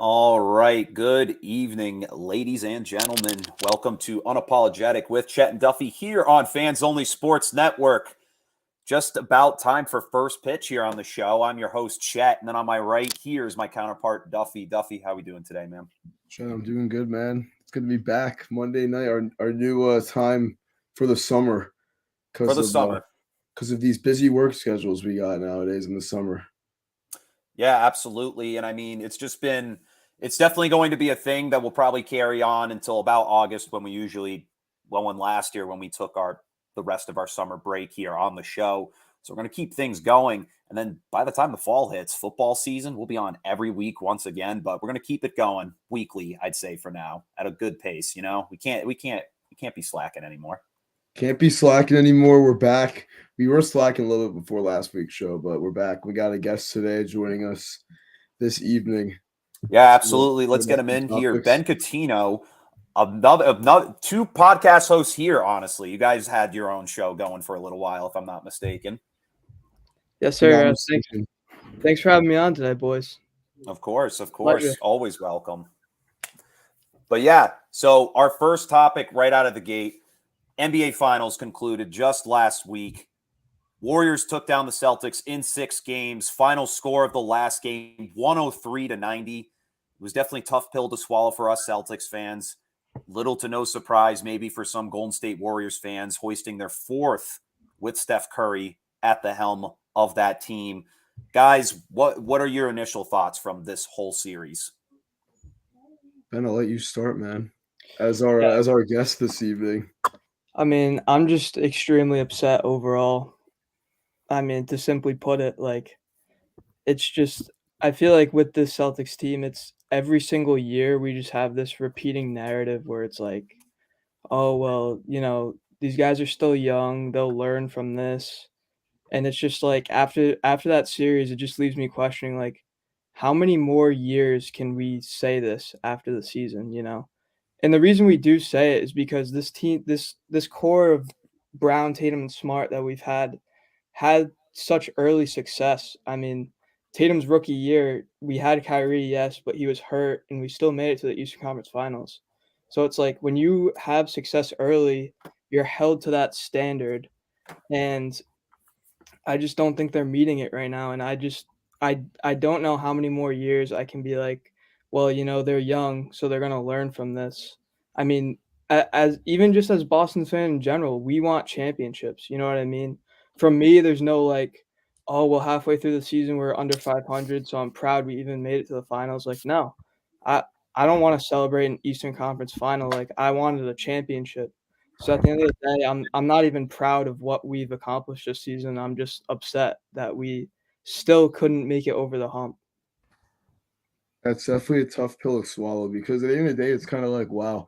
All right. Good evening, ladies and gentlemen. Welcome to Unapologetic with Chet and Duffy here on Fans Only Sports Network. Just about time for first pitch here on the show. I'm your host, Chet, and then on my right here is my counterpart, Duffy. Duffy, how we doing today, man? Chet, I'm doing good, man. It's good to be back Monday night. Our new time for the summer For because the of summer. these busy work schedules we got nowadays in the summer. Yeah, absolutely. And I mean, it's definitely going to be a thing that will probably carry on until about August when when last year when we took the rest of our summer break here on the show. So we're going to keep things going. And then by the time the fall hits, football season, we'll be on every week once again, but we're going to keep it going weekly, I'd say for now, at a good pace. We can't be slacking anymore. Can't be slacking anymore. We're back. We were slacking a little bit before last week's show, but we're back. We got a guest today joining us this evening. Yeah, So, absolutely. Let's get him in here. topics. Ben Catino, another two podcast hosts here, honestly. You guys had your own show going for a little while, if I'm not mistaken. Yes, If I'm not sir. mistaken. Thanks for having me on today, boys. Of course, Pleasure. always welcome. But yeah, so our first topic right out of the gate, NBA Finals concluded just last week. Warriors took down the Celtics in 6 games. Final score of the last game, 103-90. It was definitely a tough pill to swallow for us Celtics fans. Little to no surprise, maybe for some Golden State Warriors fans, hoisting their 4th with Steph Curry at the helm of that team. Guys, what are your initial thoughts from this whole series? Ben, I'll let you start, man. As our guest this evening. I mean, I'm just extremely upset overall. I mean, to simply put it, it's just I feel like with this Celtics team, it's every single year we just have this repeating narrative where it's like, oh well, these guys are still young, they'll learn from this. And it's just like after that series, it just leaves me questioning like how many more years can we say this after the season? And the reason we do say it is because this team, this core of Brown, Tatum, and Smart that we've had such early success. I mean, Tatum's rookie year, we had Kyrie, yes, but he was hurt, and we still made it to the Eastern Conference Finals. So it's like when you have success early, you're held to that standard, and I just don't think they're meeting it right now. And I don't know how many more years I can be like, well, they're young, so they're gonna learn from this. I mean, as even just as Boston fan in general, we want championships. You know what I mean? From me, there's no like, oh, well, halfway through the season we're under 500, so I'm proud we even made it to the finals. Like, no, I I don't want to celebrate an Eastern Conference final. Like, I wanted a championship. So at the end of the day, I'm not even proud of what we've accomplished this season. I'm just upset that we still couldn't make it over the hump. That's definitely a tough pill to swallow because at the end of the day, it's kind of like, wow,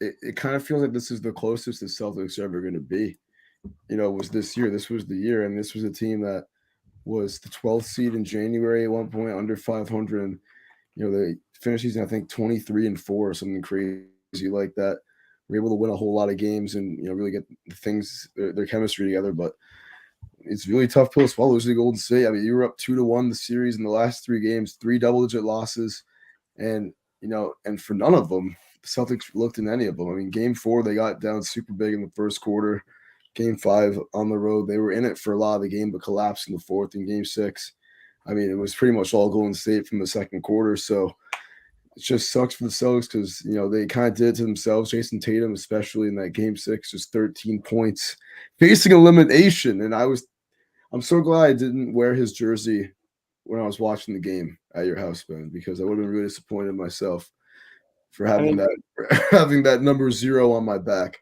it kind of feels like this is the closest the Celtics are ever going to be. It was this year. This was the year, and this was a team that was the 12th seed in January at one point, under 500. And, they finished season, I think, 23-4 or something crazy like that. We're able to win a whole lot of games and, really get their chemistry together. But it's really tough pill to swallow. Losing to Golden State. I mean, you were up 2-1 the series in the last 3 games, 3 double-digit losses, and and for none of them, the Celtics looked in any of them. I mean, Game 4 they got down super big in the first quarter. Game 5 on the road, they were in it for a lot of the game, but collapsed in the fourth. In Game 6, I mean, it was pretty much all Golden State from the second quarter. So it just sucks for the Celtics because they kind of did it to themselves. Jason Tatum, especially in that Game 6, just 13 points, facing elimination, and I'm so glad I didn't wear his jersey when I was watching the game at your house, Ben, because I would have been really disappointed myself for I having mean, that having that number 0 on my back.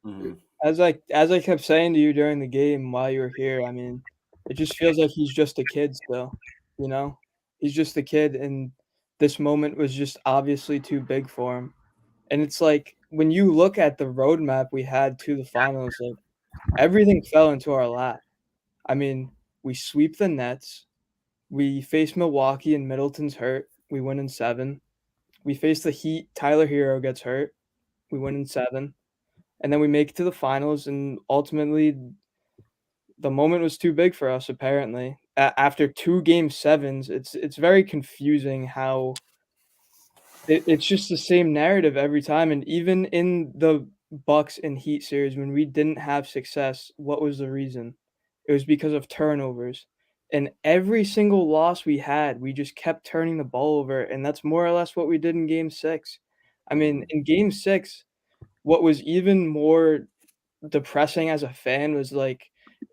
Mhm. as I kept saying to you during the game while you were here, I mean, it just feels like he's just a kid still. You know, he's just a kid, and this moment was just obviously too big for him. And it's like when you look at the roadmap we had to the finals, like everything fell into our lap. I mean, we sweep the Nets. We face Milwaukee and Middleton's hurt. We win in 7. We face the Heat. Tyler Hero gets hurt. We win in 7. And then we make it to the finals, and ultimately the moment was too big for us. Apparently, after 2 game sevens, it's very confusing It's just the same narrative every time, and even in the Bucks and Heat series when we didn't have success, what was the reason? It was because of turnovers. And every single loss we had, we just kept turning the ball over, and that's more or less what we did in game 6. I mean, in game 6, what was even more depressing as a fan was, like,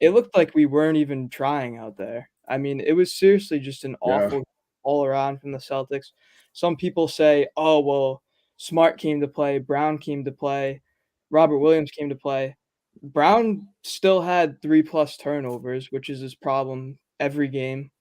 it looked like we weren't even trying out there. I mean, it was seriously just an Yeah. awful all around from the Celtics. Some people say, "Oh, well, Smart came to play, Brown came to play, Robert Williams came to play." Brown still had 3 plus turnovers, which is his problem every game.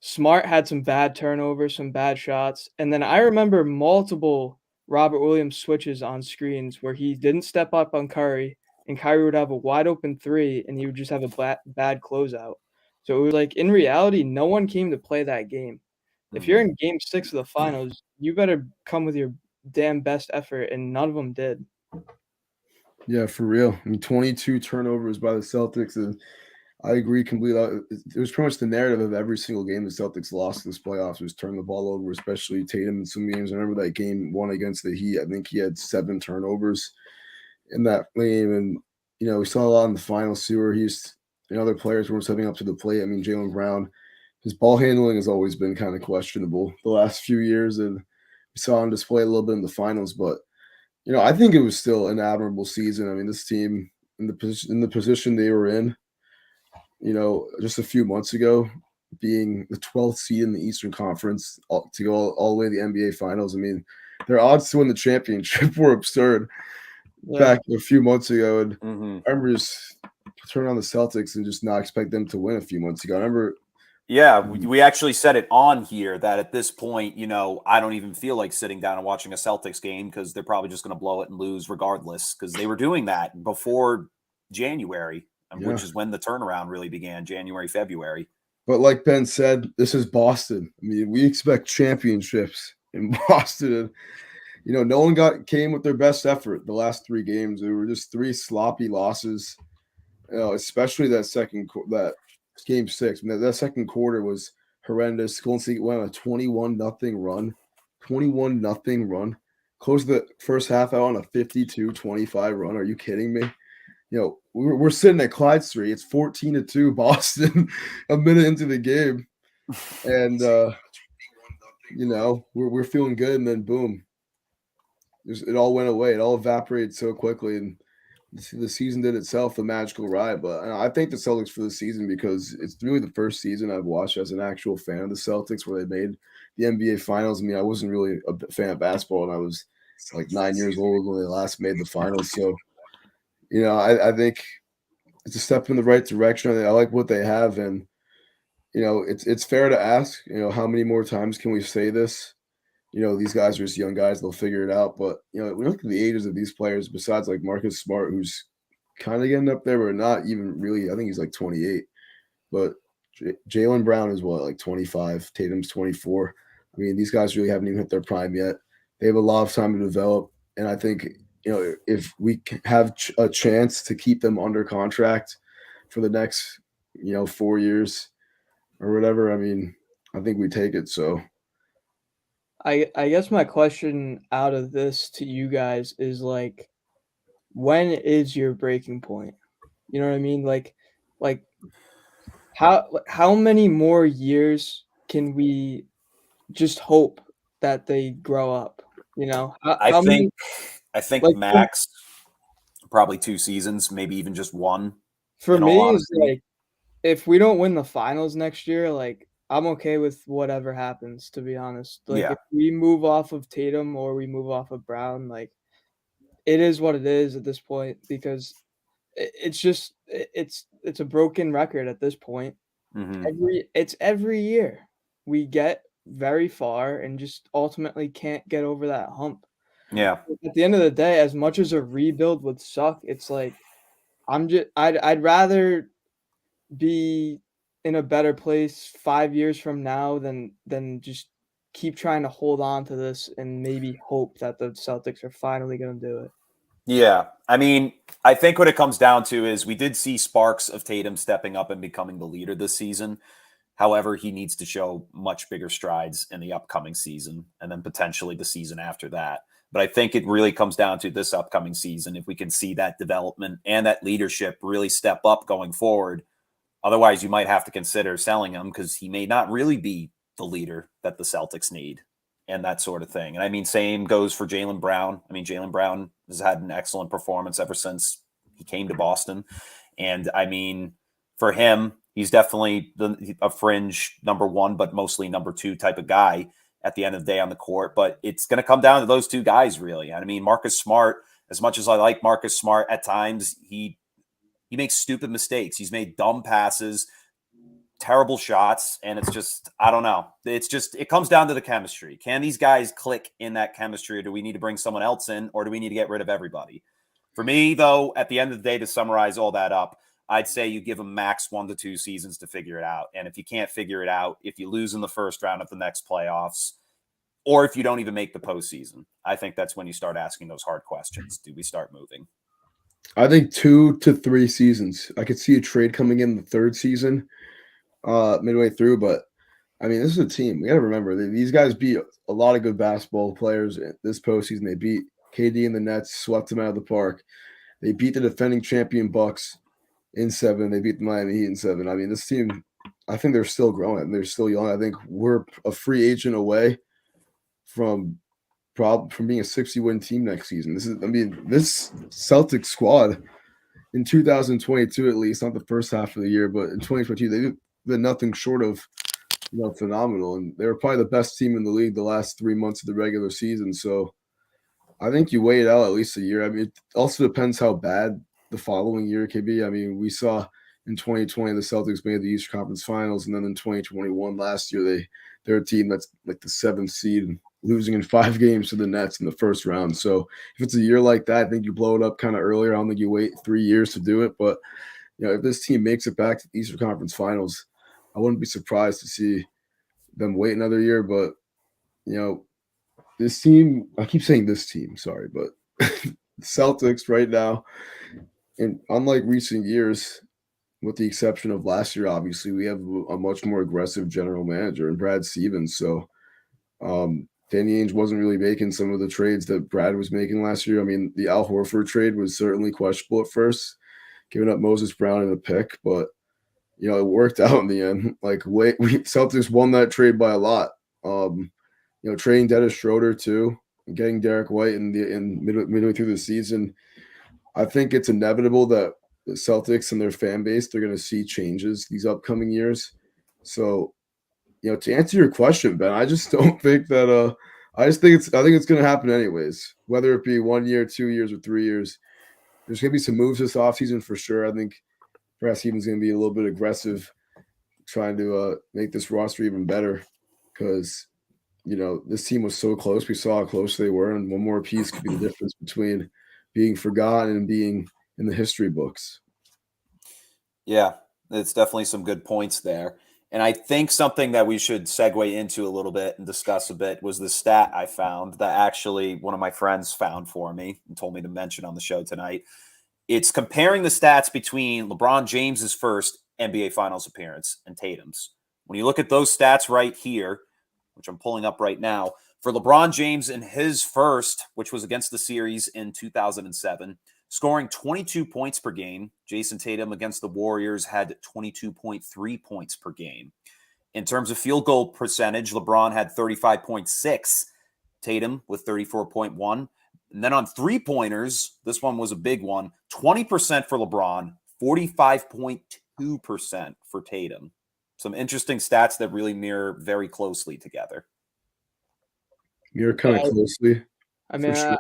Smart had some bad turnovers, some bad shots, and then I remember multiple Robert Williams switches on screens where he didn't step up on Curry, and Kyrie would have a wide open 3, and he would just have a bad closeout. So it was like, in reality, no one came to play that game. If you're in game 6 of the finals, you better come with your damn best effort, and none of them did. Yeah, for real. I mean, 22 turnovers by the Celtics, and I agree completely. It was pretty much the narrative of every single game the Celtics lost in this playoffs was turn the ball over, especially Tatum in some games. I remember that game 1 against the Heat. I think he had 7 turnovers in that game, and we saw a lot in the finals too, where other players weren't stepping up to the plate. I mean, Jaylen Brown, his ball handling has always been kind of questionable the last few years, and we saw him display a little bit in the finals, but I think it was still an admirable season. I mean, this team in the position they were in, just a few months ago, being the 12th seed in the Eastern Conference to go all the way to the NBA Finals. I mean, their odds to win the championship were absurd back a few months ago. And I remember just turning on the Celtics and just not expect them to win a few months ago. I remember. Yeah, we actually said it on here that at this point, I don't even feel like sitting down and watching a Celtics game because they're probably just going to blow it and lose regardless, because they were doing that before January, which is when the turnaround really began, January, February. But like Ben said, this is Boston. I mean, we expect championships in Boston. And, no one came with their best effort the last 3 games. They were just 3 sloppy losses. Especially that game 6. I mean, that second quarter was horrendous. Golden State went on a 21-0 run. 21-0 run. Closed the first half out on a 52-25 run. Are you kidding me? We're sitting at Clyde Street. It's 14-2 Boston a minute into the game. And, we're feeling good. And then, boom, it all went away. It all evaporated so quickly. And the season did itself a magical ride. But I thank the Celtics for the season because it's really the first season I've watched as an actual fan of the Celtics where they made the NBA Finals. I mean, I wasn't really a fan of basketball, and I was like 9 years old when they last made the finals. So, I think it's a step in the right direction. I like what they have, and it's fair to ask, how many more times can we say this? These guys are just young guys; they'll figure it out. But we look at the ages of these players. Besides, like Marcus Smart, who's kind of getting up there, but not even really. I think he's like 28. But Jaylen Brown is what, like 25. Tatum's 24. I mean, these guys really haven't even hit their prime yet. They have a lot of time to develop, and I think if we have a chance to keep them under contract for the next 4 years or whatever, I mean, I think we take it. So. I guess my question out of this to you guys is, like, when is your breaking point? You know what I mean? Like how many more years can we just hope that they grow up? How many, I think like, max probably 2 seasons, maybe even just 1. for In all me, is honesty, like, if we don't win the finals next year, like, I'm okay with whatever happens, to be honest. Like, yeah, if we move off of Tatum or we move off of Brown, like, it is what it is at this point, because it's just it's a broken record at this point. mm-hmm. Every year we get very far and just ultimately can't get over that hump. Yeah. At the end of the day, as much as a rebuild would suck, it's like I'd rather be in a better place 5 years from now than just keep trying to hold on to this and maybe hope that the Celtics are finally going to do it. Yeah. I mean, I think what it comes down to is we did see sparks of Tatum stepping up and becoming the leader this season. However, he needs to show much bigger strides in the upcoming season and then potentially the season after that. But I think it really comes down to this upcoming season. If we can see that development and that leadership really step up going forward, otherwise you might have to consider selling him because he may not really be the leader that the Celtics need and that sort of thing. And I mean, same goes for Jaylen Brown. I mean, Jaylen Brown has had an excellent performance ever since he came to Boston. And I mean, for him, he's definitely a fringe number one, but mostly number two type of guy at the end of the day on the court. But it's going to come down to those two guys, really. I mean, Marcus Smart, as much as I like Marcus Smart, at times he makes stupid mistakes. He's made dumb passes, terrible shots, and it's just, I don't know. It comes down to the chemistry. Can these guys click in that chemistry, or do we need to bring someone else in, or do we need to get rid of everybody? For me, though, at the end of the day, to summarize all that up, I'd say you give them max 1 to 2 seasons to figure it out. And if you can't figure it out, if you lose in the first round of the next playoffs, or if you don't even make the postseason, I think that's when you start asking those hard questions. Do we start moving? I think 2 to 3 seasons. I could see a trade coming in the third season, midway through. But I mean, this is a team. We got to remember these guys beat a lot of good basketball players this postseason. They beat KD and the Nets, swept them out of the park. They beat the defending champion Bucks in 7. They beat the Miami Heat in 7. I mean, this team, I think they're still growing. They're still young. I think we're a free agent away from being a 60-win team next season. This Celtics squad in 2022, at least, not the first half of the year, but in 2022, they're nothing short of phenomenal. And they were probably the best team in the league the last 3 months of the regular season. So I think you wait it out at least a year. I mean, it also depends how bad the following year can be. I mean, we saw in 2020 the Celtics made the Eastern Conference Finals, and then in 2021 last year they're a team that's like the 7th seed, losing in 5 games to the Nets in the first round. So if it's a year like that, I think you blow it up kind of earlier. I don't think you wait 3 years to do it. But if this team makes it back to the Eastern Conference Finals, I wouldn't be surprised to see them wait another year. But this team, I keep saying this team, sorry, but Celtics right now, and unlike recent years, with the exception of last year, obviously, we have a much more aggressive general manager in Brad Stevens. So Danny Ainge wasn't really making some of the trades that Brad was making last year. I mean, the Al Horford trade was certainly questionable at first, giving up Moses Brown in a pick, but it worked out in the end. Celtics won that trade by a lot. Trading Dennis Schroeder too, and getting Derek White midway through the season. I think it's inevitable that the Celtics and their fan base, they're going to see changes these upcoming years. So, to answer your question, Ben, I just don't think that. I think it's going to happen anyways, whether it be 1 year, 2 years, or 3 years. There's going to be some moves this offseason for sure. I think Brad Stevens going to be a little bit aggressive, trying to make this roster even better because this team was so close. We saw how close they were, and one more piece could be the difference between being forgotten and being in the history books. Yeah, it's definitely some good points there. And I think something that we should segue into a little bit and discuss a bit was the stat I found that actually one of my friends found for me and told me to mention on the show tonight. It's comparing the stats between LeBron James's first NBA Finals appearance and Tatum's. When you look at those stats right here, which I'm pulling up right now, for LeBron James in his first, which was against the series in 2007, scoring 22 points per game. Jason Tatum against the Warriors had 22.3 points per game. In terms of field goal percentage, LeBron had 35.6, Tatum with 34.1. And then on three-pointers, this one was a big one, 20% for LeBron, 45.2% for Tatum. Some interesting stats that really mirror very closely together. Mirror kind of closely. I mean, sure.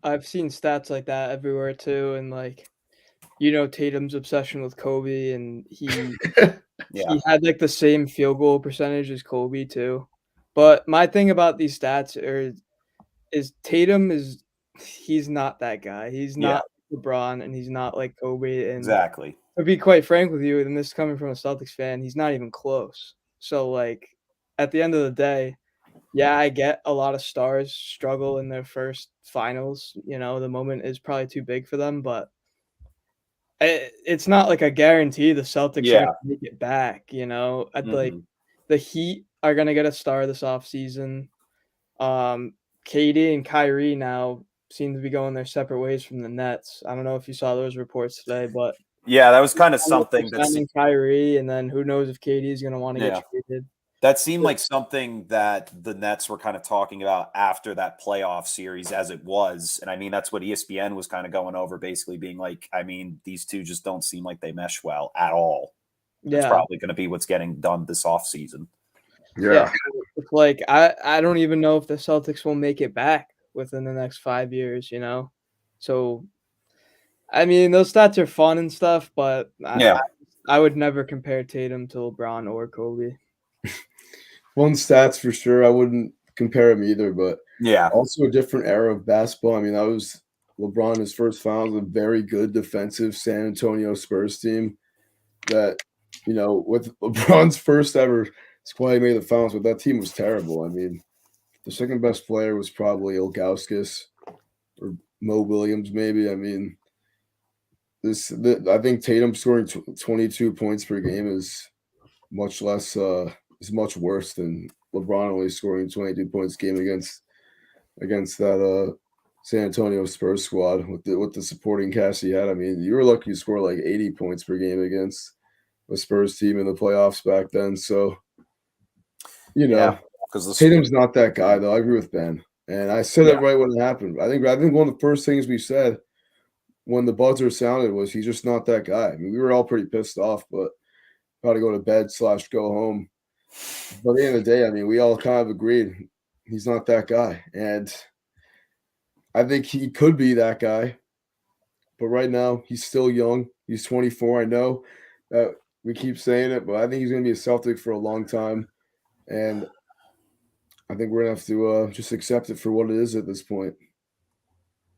I've seen stats like that everywhere too, and Tatum's obsession with Kobe, and he had like the same field goal percentage as Kobe too. But my thing about these stats is Tatum he's not that guy. He's not LeBron, and he's not like Kobe. And exactly. To be quite frank with you, and this is coming from a Celtics fan, he's not even close. So at the end of the day, yeah, I get a lot of stars struggle in their first finals. The moment is probably too big for them, but it's not like a guarantee the Celtics are Yeah. gonna make it back, you know? Like, Mhm. the Heat are gonna get a star this offseason. KD and Kyrie now seem to be going their separate ways from the Nets. I don't know if you saw those reports today, but Yeah, that was kind of I don't know if something they're signing Kyrie, and then who knows if KD is gonna wanna get yeah. traded. That seemed like something that the Nets were kind of talking about after that playoff series as it was. And I mean, that's what ESPN was kind of going over, basically being like, I mean, these two just don't seem like they mesh well at all. That's Yeah. probably going to be what's getting done this offseason. Yeah, Yeah. it's like I don't even know if the Celtics will make it back within the next 5 years, you know? So, I mean, those stats are fun and stuff, but Yeah. I would never compare Tatum to LeBron or Kobe. Fun stats for sure. I wouldn't compare him either, but Yeah. also a different era of basketball. I mean, that was LeBron, his first finals, a very good defensive San Antonio Spurs team that, with LeBron's first ever squad he made the finals, but that team was terrible. I mean, the second best player was probably Ilgauskas or Mo Williams, maybe. I mean, I think Tatum scoring 22 points per game is much less is much worse than LeBron only scoring 22 points a game against that San Antonio Spurs squad with the supporting cast he had. I mean, you were lucky to score like 80 points per game against the Spurs team in the playoffs back then. So, Yeah. Because Tatum's not that guy though. I agree with Ben. And I said it right when it happened. I think one of the first things we said when the buzzer sounded was he's just not that guy. I mean, we were all pretty pissed off, but about to go to bed / go home. But at the end of the day, I mean, we all kind of agreed he's not that guy. And I think he could be that guy. But right now, he's still young. He's 24. I know that we keep saying it, but I think he's going to be a Celtic for a long time. And I think we're going to have to just accept it for what it is at this point.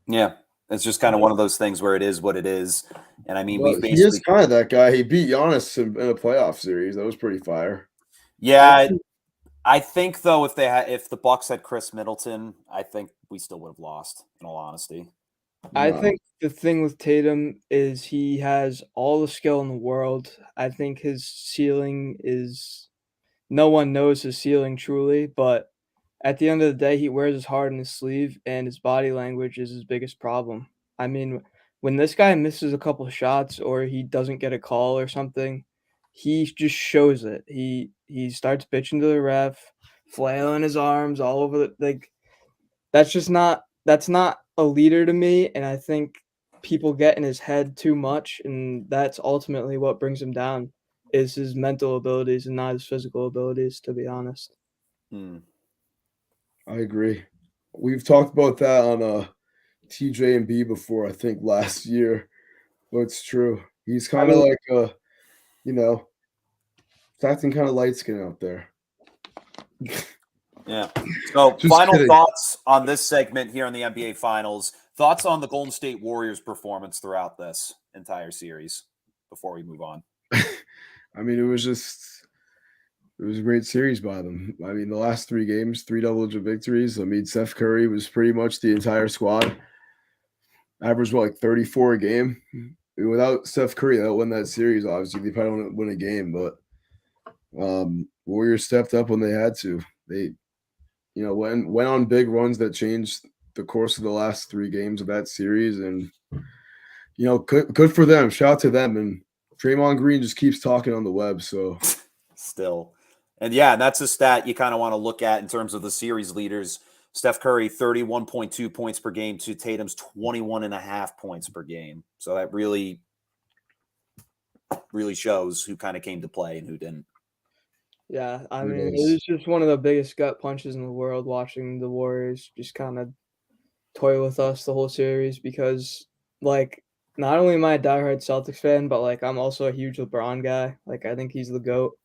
Yeah. It's just kind of one of those things where it is what it is. And I mean, we've But he is basically. kind of that guy. He beat Giannis in a playoff series. That was pretty fire. Yeah. I think though, if the Bucks had Chris Middleton, I think we still would have lost. In all honesty, I No. think the thing with Tatum is he has all the skill in the world. I think his ceiling is no one knows his ceiling truly, but at the end of the day, he wears his heart in his sleeve, and his body language is his biggest problem. I mean, when this guy misses a couple of shots or he doesn't get a call or something, he just shows it. He starts bitching to the ref, flailing his arms all over the like. That's not a leader to me, and I think people get in his head too much, and that's ultimately what brings him down is his mental abilities and not his physical abilities, to be honest. I agree. We've talked about that on TJ and B before, I think last year. But it's true. He's I kind of mean, like you know, acting kind of light skin out there. yeah. So, Just final kidding. thoughts on this segment here in the NBA Finals. Thoughts on the Golden State Warriors' performance throughout this entire series before we move on. I mean, it was a great series by them. I mean, the last 3 games, 3 double-digit victories. I mean, Steph Curry was pretty much the entire squad. Averaged like 34 a game. Without Steph Curry, they'll win that series. Obviously, they probably won't win a game, but Warriors stepped up when they had to. They, went on big runs that changed the course of the last 3 games of that series, and good for them. Shout out to them. And Draymond Green just keeps talking on the web. So Still. And yeah, that's a stat you kind of want to look at in terms of the series leaders. Steph Curry, 31.2 points per game to Tatum's 21.5 points per game. So that really shows who kind of came to play and who didn't. Yeah, I It mean, it is. was just one of the biggest gut punches in the world watching the Warriors just kind of toy with us the whole series because, like, not only am I a diehard Celtics fan, but like I'm also a huge LeBron guy. Like, I think he's the GOAT.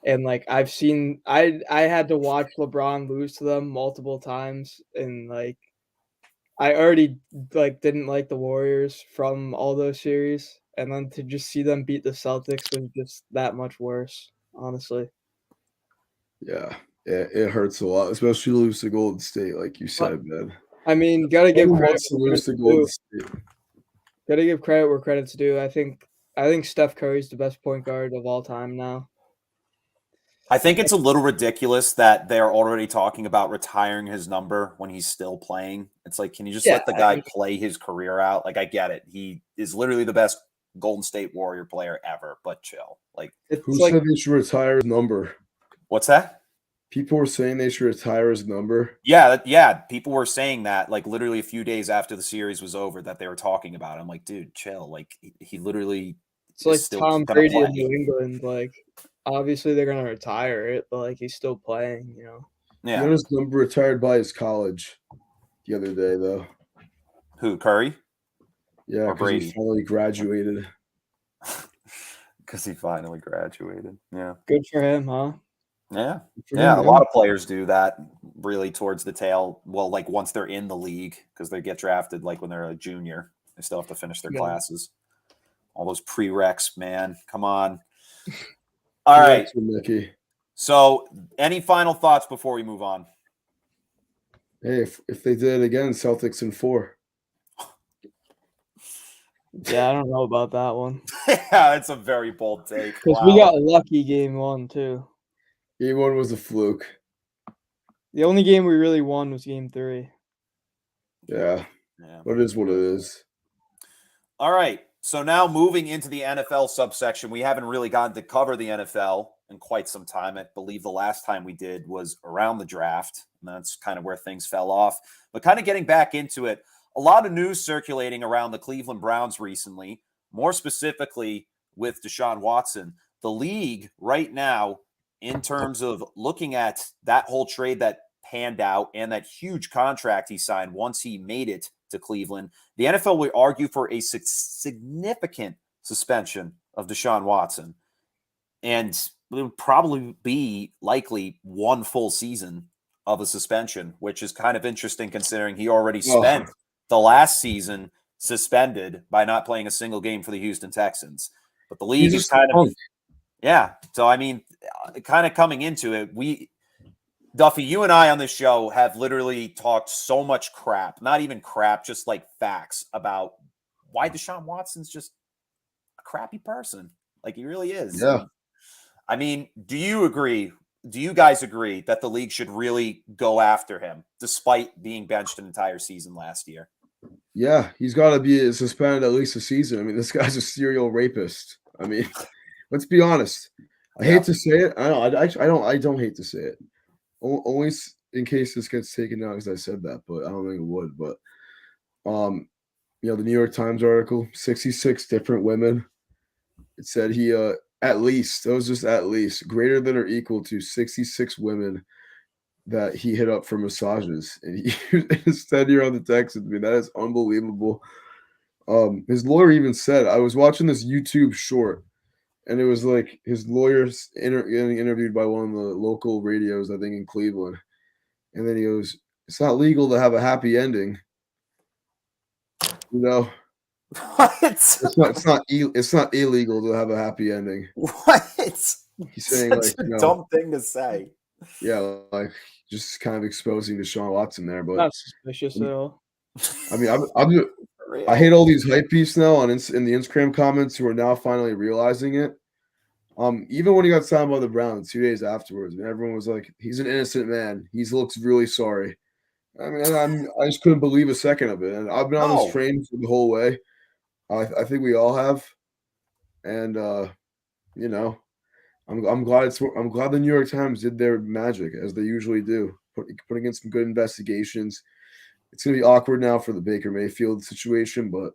And like I had to watch LeBron lose to them multiple times, and like I already like didn't like the Warriors from all those series, and then to just see them beat the Celtics was just that much worse, honestly. Yeah, it hurts a lot, especially to lose to Golden State, like you But said, man. I mean, gotta No give one credit wants to where lose to credit's Golden due. State. Gotta give credit where credit's due. I think Steph Curry's the best point guard of all time now. I think it's a little ridiculous that they're already talking about retiring his number when he's still playing. It's like, can you just let the guy play his career out? Like, I get it. He is literally the best Golden State Warrior player ever, but chill. Like, who said they should retire his number? What's that? People were saying they should retire his number. Yeah, people were saying that like literally a few days after the series was over that they were talking about it. I'm like, dude, chill. Like, he literally it's like Tom Brady in New England. Like, obviously they're gonna retire it, but like he's still playing, you know. Yeah. He got his number retired by his college the other day, though. Who, Curry? Yeah, because he finally graduated. Because he finally graduated. Yeah. Good for him, huh? Yeah. Yeah, a lot of players do that really towards the tail. Well, like once they're in the league, because they get drafted like when they're a junior. They still have to finish their classes. All those prereqs, man. Come on. All right. Mickey. So, any final thoughts before we move on? Hey, if they did it again, Celtics in 4. Yeah, I don't know about that one. Yeah, it's a very bold take. Because we got lucky game 1 too. Game 1 was a fluke. The only game we really won was game 3. Yeah. But it is what it is. All right. So now moving into the NFL subsection, we haven't really gotten to cover the NFL in quite some time. I believe the last time we did was around the draft, and that's kind of where things fell off. But kind of getting back into it, a lot of news circulating around the Cleveland Browns recently, more specifically with Deshaun Watson. The league right now, in terms of looking at that whole trade that panned out and that huge contract he signed once he made it to Cleveland, the NFL would argue for a significant suspension of Deshaun Watson. And it would probably be likely 1 full season of a suspension, which is kind of interesting considering he already spent the last season suspended by not playing a single game for the Houston Texans. But the league is kind of, yeah. So, I mean, kind of coming into it, Duffy, you and I on this show have literally talked so much crap, not even crap, just like facts about why Deshaun Watson's just a crappy person. Like he really is. Yeah. I mean, do you agree? Do you guys agree that the league should really go after him despite being benched an entire season last year? Yeah, he's got to be suspended at least a season. I mean, this guy's a serial rapist. I mean, let's be honest. I hate to say it. I don't hate to say it. Only in case this gets taken down because I said that, but I don't think it would. But, the New York Times article, 66 different women. It said he, at least, greater than or equal to 66 women that he hit up for massages. And he said here on the text, I mean, that is unbelievable. His lawyer even said, I was watching this YouTube short, and it was like his lawyer's getting interviewed by one of the local radios, I think in Cleveland. And then he goes, it's not legal to have a happy ending. You know? What? It's not illegal to have a happy ending. What? He's saying such a dumb thing to say. Yeah, like just kind of exposing Deshaun Watson there, but not suspicious at all. I mean, I hate all these hype beasts now in the Instagram comments who are now finally realizing it. Even when he got signed by the Browns 2 days afterwards, and everyone was like, "He's an innocent man. He looks really sorry." I mean, I just couldn't believe a second of it, and I've been on this train for the whole way. I think we all have, and I'm glad the New York Times did their magic as they usually do, putting in some good investigations. It's gonna be awkward now for the Baker Mayfield situation, but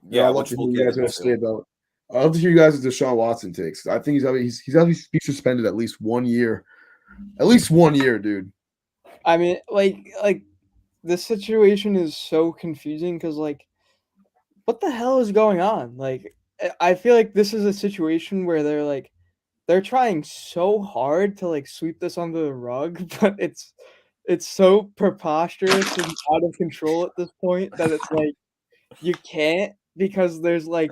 yeah, I'd love to hear you guys say about. I'd love to hear you guys' Deshaun Watson takes. I think he's got to be suspended at least 1 year. At least 1 year, dude. I mean, like the situation is so confusing because, like, what the hell is going on? Like, I feel like this is a situation where they're trying so hard to like sweep this under the rug, but it's so preposterous and out of control at this point that it's like you can't, because there's like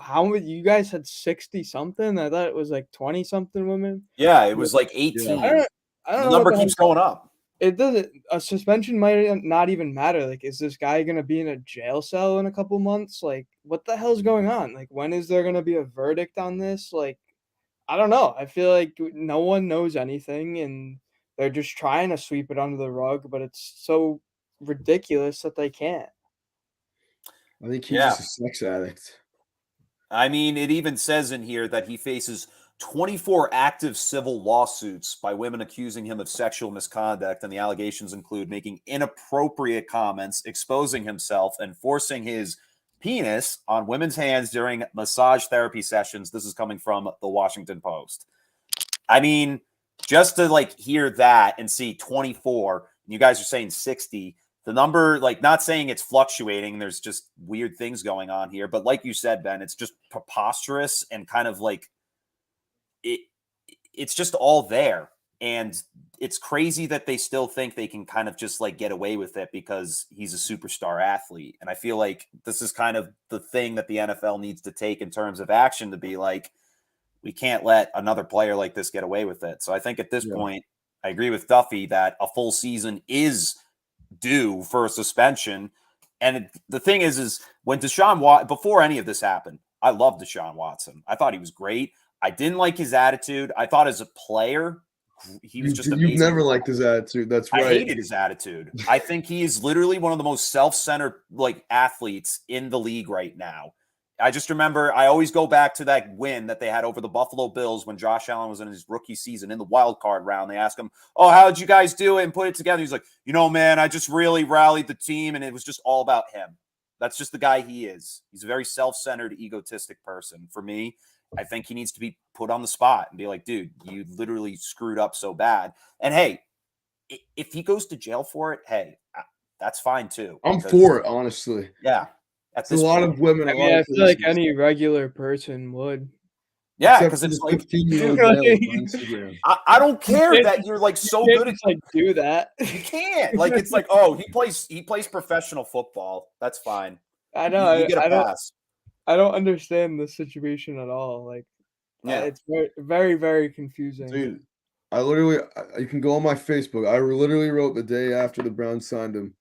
how many you guys had 60 something? I thought it was like 20 something women. Yeah, it was like 18. I don't the know number keeps going up. it doesn't. A suspension might not even matter. Like, is this guy gonna be in a jail cell in a couple months? Like, what the hell's going on? Like, when is there gonna be a verdict on this? Like, I don't know. I feel like no one knows anything, and they're just trying to sweep it under the rug, but it's so ridiculous that they can't. I think he's Yeah. just a sex addict. I mean, it even says in here that he faces 24 active civil lawsuits by women accusing him of sexual misconduct, and the allegations include making inappropriate comments, exposing himself, and forcing his penis on women's hands during massage therapy sessions. This is coming from the Washington Post. I mean, just to like hear that and see 24, and you guys are saying 60. The number, like, not saying it's fluctuating, there's just weird things going on here, but like you said, Ben, it's just preposterous and kind of like it's just all there. And it's crazy that they still think they can kind of just like get away with it because he's a superstar athlete. And I feel like this is kind of the thing that the NFL needs to take in terms of action, to be like, we can't let another player like this get away with it. So I think at this point, I agree with Duffy that a full season is due for a suspension. And the thing is when before any of this happened, I loved Deshaun Watson. I thought he was great. I didn't like his attitude. I thought as a player, he was just amazing. You've never liked his attitude. That's right. I hated his attitude. I think he is literally one of the most self-centered like athletes in the league right now. I just remember, I always go back to that win that they had over the Buffalo Bills when Josh Allen was in his rookie season in the wild card round. They asked him, "Oh, how did you guys do it and put it together?" He's like, man, I just really rallied the team, and it was just all about him. That's just the guy he is. He's a very self-centered, egotistic person. For me, I think he needs to be put on the spot and be like, dude, you literally screwed up so bad. And hey, if he goes to jail for it, hey, that's fine too. I'm for it, honestly. Yeah. It's a lot of women. I mean, I feel like any regular person would. Yeah, because it's like 15-year-old male on Instagram. I don't care that you're like so good at like do that. You can't. Like, it's like, oh, he plays professional football. That's fine. I know. You get a pass. I don't understand the situation at all. Like, yeah, it's very, very, very confusing. Dude, you can go on my Facebook. I literally wrote the day after the Browns signed him.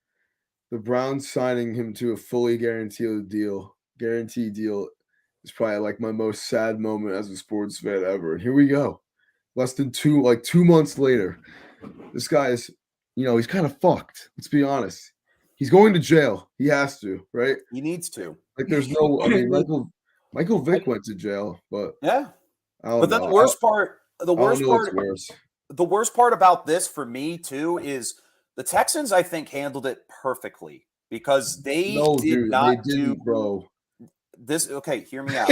The Browns signing him to a fully guaranteed deal is probably like my most sad moment as a sports fan ever. And here we go. Less than 2 months later. This guy is, he's kind of fucked. Let's be honest. He's going to jail. He has to, right? He needs to. Like, there's no, I mean, Michael Vick went to jail, but yeah. But then the worst part about this for me too is the Texans, I think, handled it perfectly because they didn't bro. This, okay, hear me out.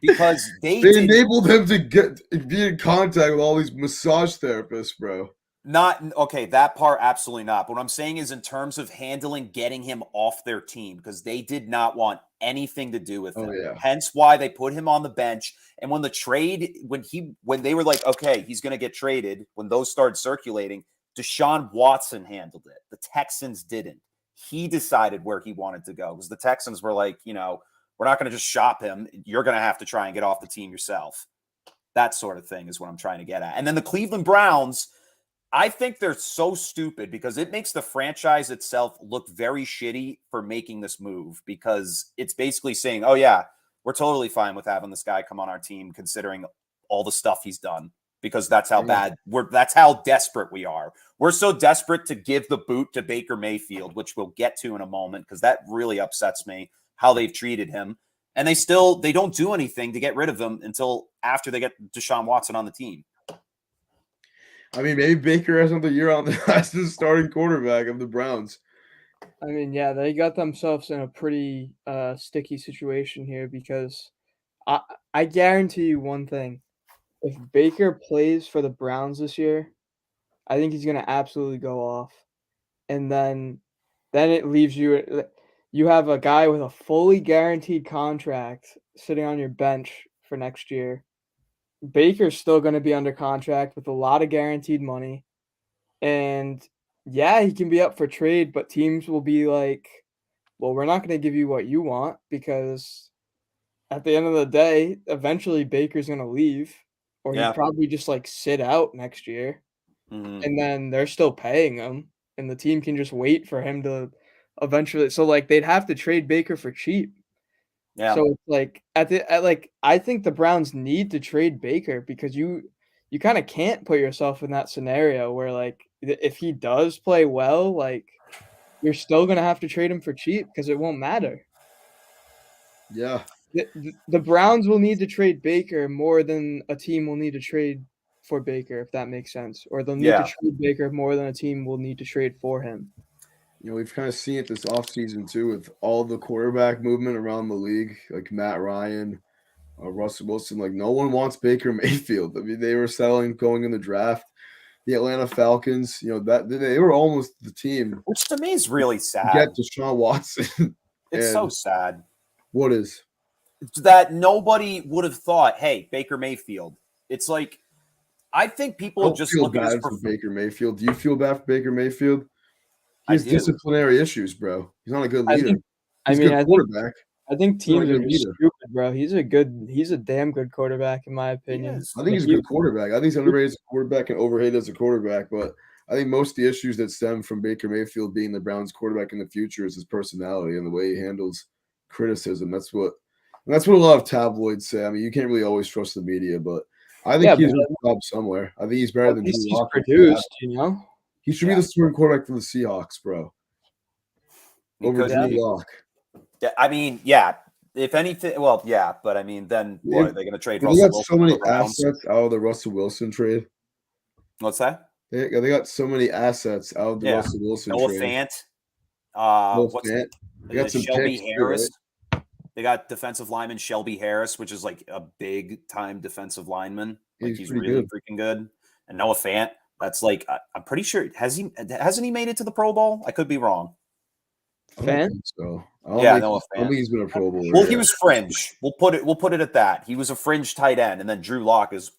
Because they enabled him to be in contact with all these massage therapists, bro. That part, absolutely not. But what I'm saying is in terms of handling getting him off their team, because they did not want anything to do with him. Yeah. Hence why they put him on the bench. And when when they were like, okay, he's going to get traded, when those started circulating, Deshaun Watson handled it. The Texans didn't. He decided where he wanted to go because the Texans were like, we're not going to just shop him. You're going to have to try and get off the team yourself. That sort of thing is what I'm trying to get at. And then the Cleveland Browns, I think they're so stupid because it makes the franchise itself look very shitty for making this move because it's basically saying, oh, yeah, we're totally fine with having this guy come on our team considering all the stuff he's done because that's how that's how desperate we are. We're so desperate to give the boot to Baker Mayfield, which we'll get to in a moment because that really upsets me how they've treated him. And they don't do anything to get rid of him until after they get Deshaun Watson on the team. I mean, maybe Baker has another year on as the starting quarterback of the Browns. I mean, yeah, they got themselves in a pretty sticky situation here because I guarantee you one thing. If Baker plays for the Browns this year, I think he's going to absolutely go off. And then it leaves you have a guy with a fully guaranteed contract sitting on your bench for next year. Baker's still going to be under contract with a lot of guaranteed money. And yeah, he can be up for trade, but teams will be like, well, we're not going to give you what you want because at the end of the day, eventually Baker's going to leave or he'd probably just like sit out next year. and then they're still paying him, and the team can just wait for him to eventually. So like they'd have to trade Baker for cheap. Yeah. So it's like I think the Browns need to trade Baker because you kind of can't put yourself in that scenario where like if he does play well, like you're still gonna have to trade him for cheap because it won't matter. Yeah. The Browns will need to trade Baker more than a team will need to trade for Baker, if that makes sense. Or they'll need to Yeah. trade Baker more than a team will need to trade for him. You know, we've kind of seen it this offseason too with all the quarterback movement around the league, like Matt Ryan, Russell Wilson. Like no one wants Baker Mayfield. I mean, they were settling going in the draft. The Atlanta Falcons, you know, that they were almost the team. Which to me is really to sad. get Deshaun Watson. It's so sad. What is? That nobody would have thought, hey, Baker Mayfield. It's like, I think people just feel look at bad his for Baker Mayfield. Do you feel bad for BakerMayfield? He has I do. disciplinary issues, bro. He's not a good I leader. think, He's a good quarterback. I think He's not a teams are good just leader. stupid, bro. He's a damn good quarterback in my opinion. I think he's a good quarterback. I think he's underrated as a quarterback and overrated as a quarterback. But I think most of the issues that stem from Baker Mayfield being the Browns quarterback in the future is his personality and the way he handles criticism. That's what a lot of tabloids say. I mean, you can't really always trust the media, but I think he's a job somewhere. I think he's better than Drew Lock. Produced, you know. He should be the starting quarterback for the Seahawks, bro. Over Drew Lock. Yeah, I mean, yeah. If anything, well, yeah, but I mean, then what are they going to trade? They got so many assets out of the Russell Wilson trade. What's that? They got so many assets out of the Russell Wilson Noah trade. Fant. They got some Shelby picks Harris. Too, right? They got defensive lineman Shelby Harris, which is like a big time defensive lineman. Like he's really freaking good. And Noah Fant. That's like I'm pretty sure hasn't he made it to the Pro Bowl? I could be wrong. I don't think so. I don't think he's been a Pro Bowler. Well, he was fringe. We'll put it at that. He was a fringe tight end, and then Drew Lock is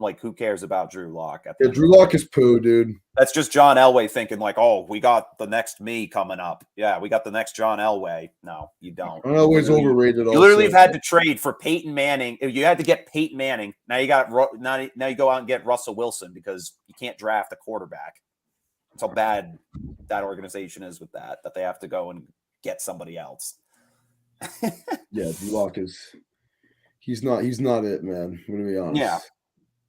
like, who cares about Drew Lock? Drew Lock is poo, dude. That's just John Elway thinking like, oh, we got the next me coming up. Yeah, we got the next John Elway. No, you don't. John Elway's overrated. You literally have had to trade for Peyton Manning. You had to get Peyton Manning. Now you go out and get Russell Wilson because you can't draft a quarterback. That's how bad that organization is with that they have to go and get somebody else. Yeah, Drew Lock he's not it, man. I'm gonna be honest. Yeah.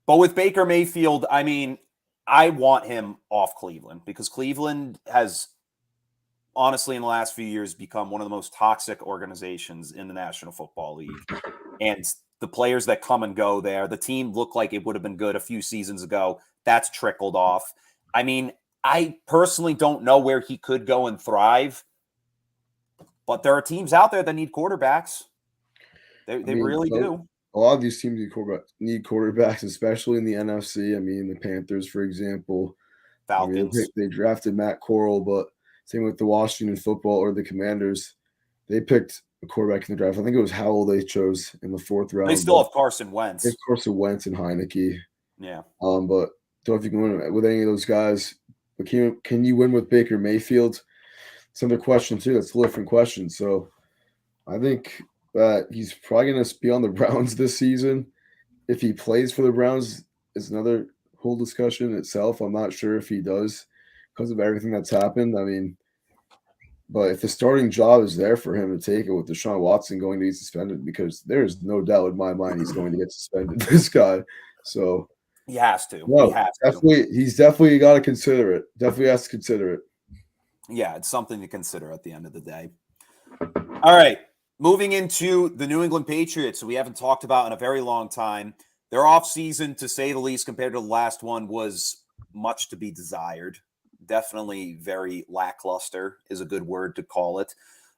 But with Baker Mayfield, I mean, I want him off Cleveland because Cleveland has honestly in the last few years become one of the most toxic organizations in the National Football League. And the players that come and go there, the team looked like it would have been good a few seasons ago. That's trickled off. I mean, I personally don't know where he could go and thrive, but there are teams out there that need quarterbacks. They really do. A lot of these teams need quarterbacks, especially in the NFC. I mean, the Panthers, for example. Falcons. I mean, they drafted Matt Corral, but same with the Washington Football or the Commanders. They picked a quarterback in the draft. I think it was Howell they chose in the 4th round. They still have Carson Wentz. They have Carson Wentz and Heineke. Yeah. But don't know if you can win with any of those guys. But can you win with Baker Mayfield? It's another question too. That's a different question. So I think that he's probably going to be on the Browns this season. If he plays for the Browns, it's another whole discussion itself. I'm not sure if he does because of everything that's happened. I mean, but if the starting job is there for him to take it with Deshaun Watson going to be suspended, because there is no doubt in my mind he's going to get suspended, this guy. So he has to. No, he's definitely got to consider it. Definitely has to consider it. Yeah, it's something to consider at the end of the day. All right. Moving into the New England Patriots, we haven't talked about in a very long time. Their offseason, to say the least, compared to the last one, was much to be desired. Definitely very lackluster is a good word to call it.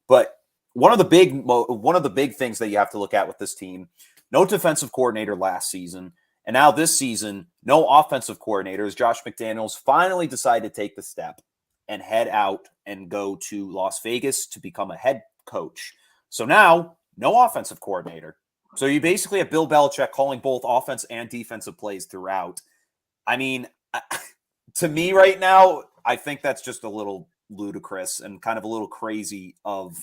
But one of the big things that you have to look at with this team, no defensive coordinator last season. And now this season, no offensive coordinators. Josh McDaniels finally decided to take the step and head out and go to Las Vegas to become a head coach. So now, no offensive coordinator. So you basically have Bill Belichick calling both offense and defensive plays throughout. I mean, to me right now, I think that's just a little ludicrous and kind of a little crazy of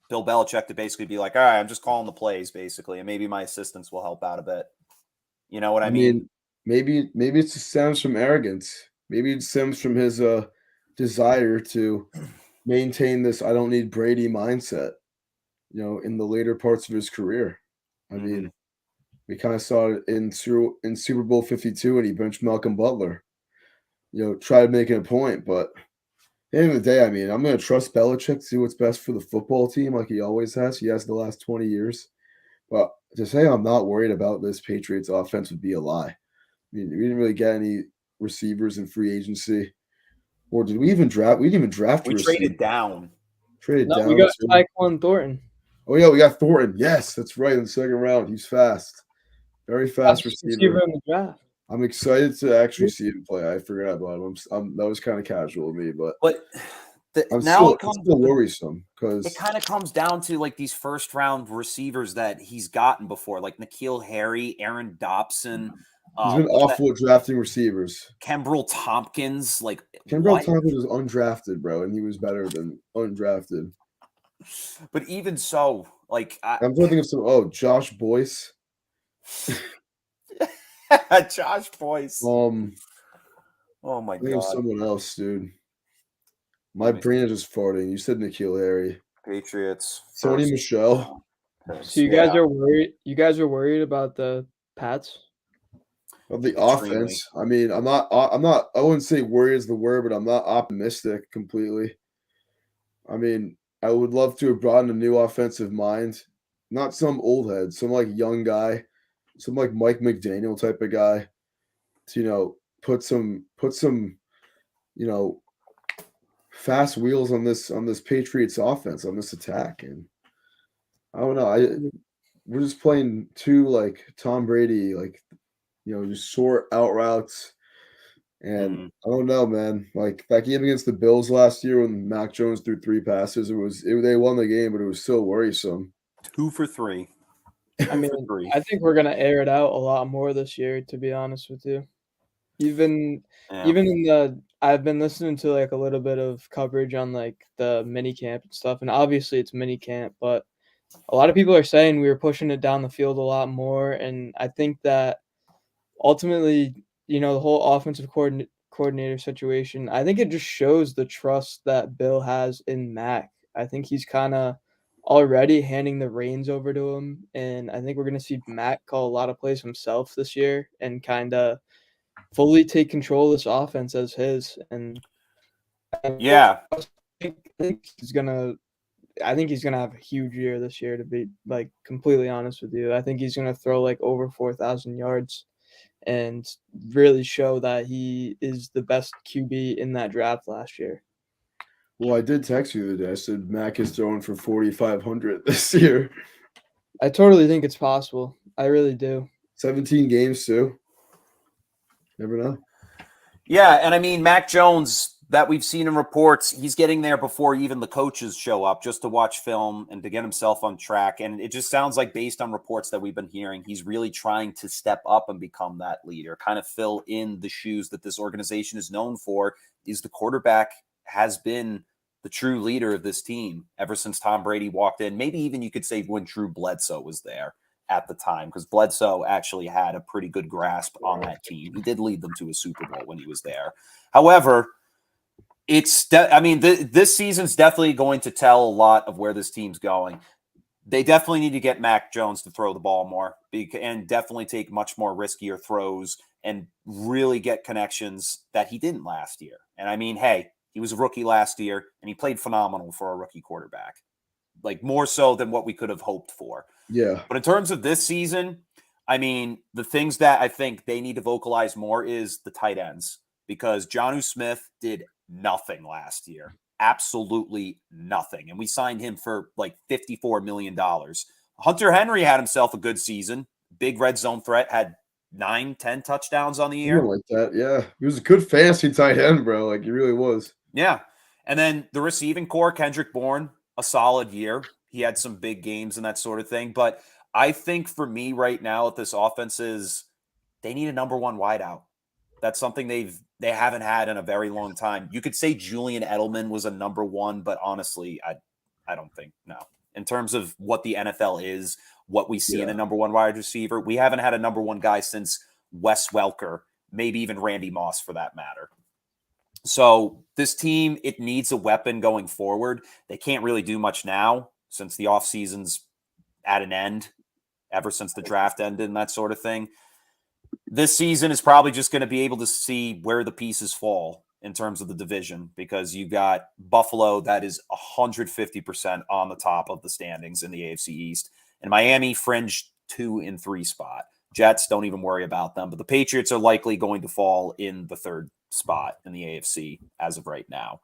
Bill Belichick to basically be like, all right, I'm just calling the plays, basically, and maybe my assistants will help out a bit. You know what I mean? Maybe it just sounds from arrogance. Maybe it stems from his desire to maintain this "I don't need Brady" mindset, in the later parts of his career. I Mhm. mean, we kind of saw it in Super Bowl 52 when he benched Malcolm Butler. Tried making a point, but at the end of the day, I mean, I'm going to trust Belichick to do what's best for the football team, like he always has. He has the last 20 years. But to say I'm not worried about this Patriots offense would be a lie. I mean, we didn't really get any receivers in free agency, or did we even draft? We didn't even draft a We receiver. traded down. Traded No, we down got to. Tyquan Thornton. Oh yeah, we got Thornton. Yes, that's right. In the second round, he's fast, very fast Fastest receiver receiver. in the draft. I'm excited to actually see him play. I forgot about him. That was kind of casual of me, but But now it's still worrisome because it kind of comes down to like these first round receivers that he's gotten before, like N'Keal Harry, Aaron Dobson, he's been awful at drafting receivers. Kembrell Tompkins. Like, Kembrell what? Tompkins was undrafted, bro, and he was better than undrafted. But even so, like, I'm trying to think of some. Josh Boyce. Josh Boyce. Oh my I think of god. someone else, dude. My brain is just farting. You said N'Keal Harry. Patriots. Sony Michel. So you guys are worried. You guys are worried about the Pats? Of the Extremely. offense. I mean, I'm not. I wouldn't say worried is the word, but I'm not optimistic completely. I mean, I would love to have brought in a new offensive mind, not some old head, some like young guy, some like Mike McDaniel type of guy, to put some fast wheels on this Patriots offense, on this attack. And I don't know. We're just playing too like Tom Brady, like just short out routes. And I don't know, man. Like that game against the Bills last year when Mac Jones threw 3 passes, they won the game, but it was still worrisome. 2 for 3. I mean, I think we're gonna air it out a lot more this year, to be honest with you. Even in the I've been listening to like a little bit of coverage on like the mini camp and stuff, and obviously it's mini camp, but a lot of people are saying we were pushing it down the field a lot more, and I think that ultimately, the whole offensive coordinator situation, I think it just shows the trust that Bill has in Mac. I think he's kind of already handing the reins over to him, and I think we're going to see Mac call a lot of plays himself this year and kind of fully take control of this offense as his. And Yeah. I think he's gonna have a huge year this year, to be like completely honest with you. I think he's gonna throw like over 4,000 yards and really show that he is the best QB in that draft last year. Well, I did text you the other day. I said Mac is throwing for 4,500 this year. I totally think it's possible. I really do. 17 games too. Never know. Yeah, and I mean Mac Jones, that we've seen in reports, he's getting there before even the coaches show up just to watch film and to get himself on track. And it just sounds like, based on reports that we've been hearing, he's really trying to step up and become that leader, kind of fill in the shoes that this organization is known for. Is the quarterback has been the true leader of this team ever since Tom Brady walked in. Maybe even you could say when Drew Bledsoe was there at the time, because Bledsoe actually had a pretty good grasp on that team. He did lead them to a Super Bowl when he was there. However, this season's definitely going to tell a lot of where this team's going. They definitely need to get Mac Jones to throw the ball more and definitely take much more riskier throws and really get connections that he didn't last year. And I mean, hey, he was a rookie last year and he played phenomenal for a rookie quarterback, like more so than what we could have hoped for. Yeah. But in terms of this season, I mean, the things that I think they need to vocalize more is the tight ends, because Jonnu Smith did nothing last year. Absolutely nothing. And we signed him for like $54 million. Hunter Henry had himself a good season. Big red zone threat, had 9-10 touchdowns on the year. Something like that, yeah. He was a good fantasy tight end, bro. Like, he really was. Yeah. And then the receiving core, Kendrick Bourne, a solid year. He had some big games and that sort of thing. But I think for me right now with this offense is they need a number one wideout. That's something they haven't had in a very long time. You could say Julian Edelman was a number one, but honestly, I don't think, no. In terms of what the NFL is, what we see in a number one wide receiver, we haven't had a number one guy since Wes Welker, maybe even Randy Moss for that matter. So this team, it needs a weapon going forward. They can't really do much now since the offseason's at an end, ever since the draft ended and that sort of thing. This season is probably just going to be able to see where the pieces fall in terms of the division, because you got Buffalo that is 150% on the top of the standings in the AFC East, and Miami fringe 2 and 3 spot. Jets, don't even worry about them, but the Patriots are likely going to fall in the 3rd spot in the AFC as of right now.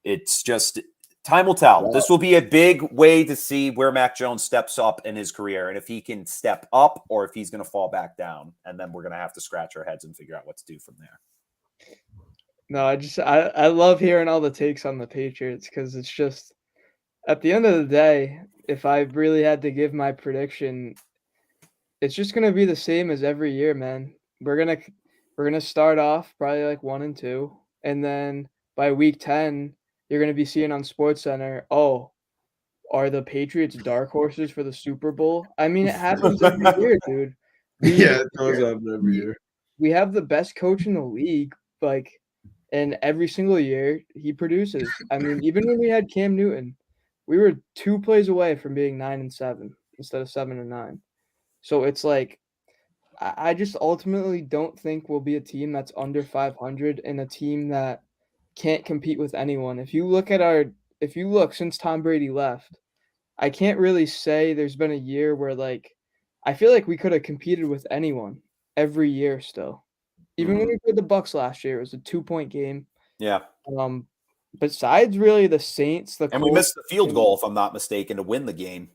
It's just time will tell. This will be a big way to see where Mac Jones steps up in his career, and if he can step up or if he's going to fall back down, and then we're going to have to scratch our heads and figure out what to do from there. No, I love hearing all the takes on the Patriots, because it's just, at the end of the day, if I really had to give my prediction, it's just gonna be the same as every year, man. We're gonna start off probably like 1-2, and then by week 10, you're gonna be seeing on SportsCenter, oh, are the Patriots dark horses for the Super Bowl? I mean, it happens every year, dude. Yeah, it does happen every year. We have the best coach in the league, like, and every single year he produces. I mean, even when we had Cam Newton, we were 2 plays away from being 9-7 instead of 7-9. So it's like, I just ultimately don't think we'll be a team that's under 500 and a team that can't compete with anyone. If you look since Tom Brady left, I can't really say there's been a year where, like, I feel like we could have competed with anyone every year still. Even when we played the Bucks last year, it was a 2-point game. Yeah. Besides really the Saints, the And Colts, we missed the field goal, if I'm not mistaken, to win the game.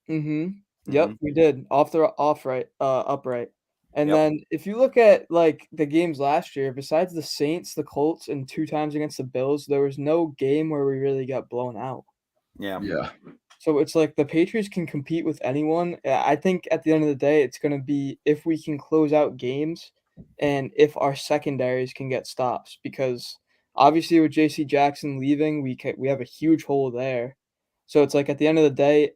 Yep, we did. Upright. And Yep. then if you look at, like, the games last year, besides the Saints, the Colts, and 2 times against the Bills, there was no game where we really got blown out. Yeah. So it's like the Patriots can compete with anyone. I think at the end of the day, it's gonna be if we can close out games and if our secondaries can get stops, because obviously with JC Jackson leaving, we have a huge hole there. So it's like at the end of the day,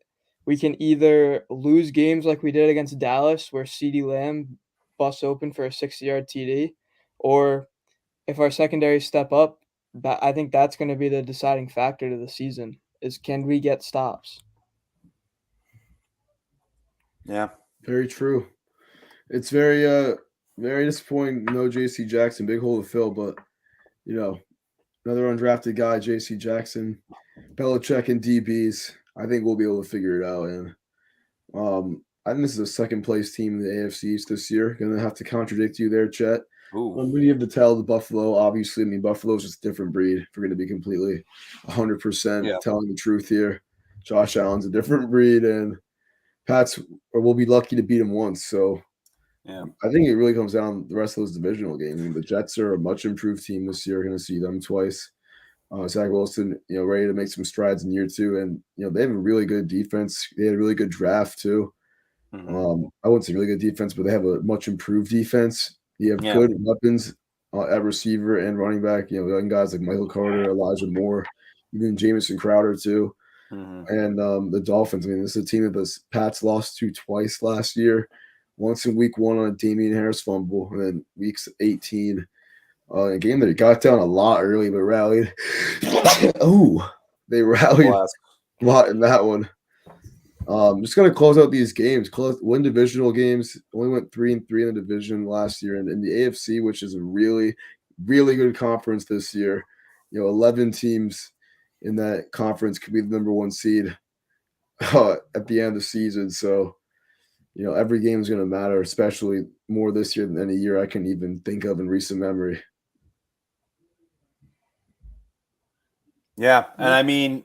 we can either lose games like we did against Dallas, where CeeDee Lamb busts open for a 60-yard TD, or if our secondary step up, I think that's going to be the deciding factor to the season, is can we get stops? Yeah. Very true. It's very disappointing. No JC Jackson, big hole to fill, but another undrafted guy, JC Jackson, Belichick and DBs. I think we'll be able to figure it out. And I think this is a second place team in the AFC East this year. Gonna have to contradict you there, Chet. We have to tell the Buffalo, obviously. I mean, Buffalo's just a different breed. If we're going to be completely 100% telling the truth here. Josh Allen's a different breed, and we'll be lucky to beat him once. So I think it really comes down to the rest of those divisional games. I mean, the Jets are a much improved team this year. Going to see them twice. Zach Wilson, ready to make some strides in year 2, and they have a really good defense. They had a really good draft too. I wouldn't say really good defense, but they have a much improved defense. You have good weapons at receiver and running back. Young guys like Michael Carter, Elijah Moore, even Jamison Crowder too. And the Dolphins. I mean, this is a team that the Pats lost to twice last year. Once in week 1 on a Damian Harris fumble, and then weeks 18. A game that got down a lot early, but rallied. They rallied a lot in that one. Just going to close out these games. Win divisional games. Only went 3-3 in the division last year, and in the AFC, which is a really, really good conference this year. 11 teams in that conference could be the number 1 seed at the end of the season. So, every game is going to matter, especially more this year than any year I can even think of in recent memory. Yeah, and I mean,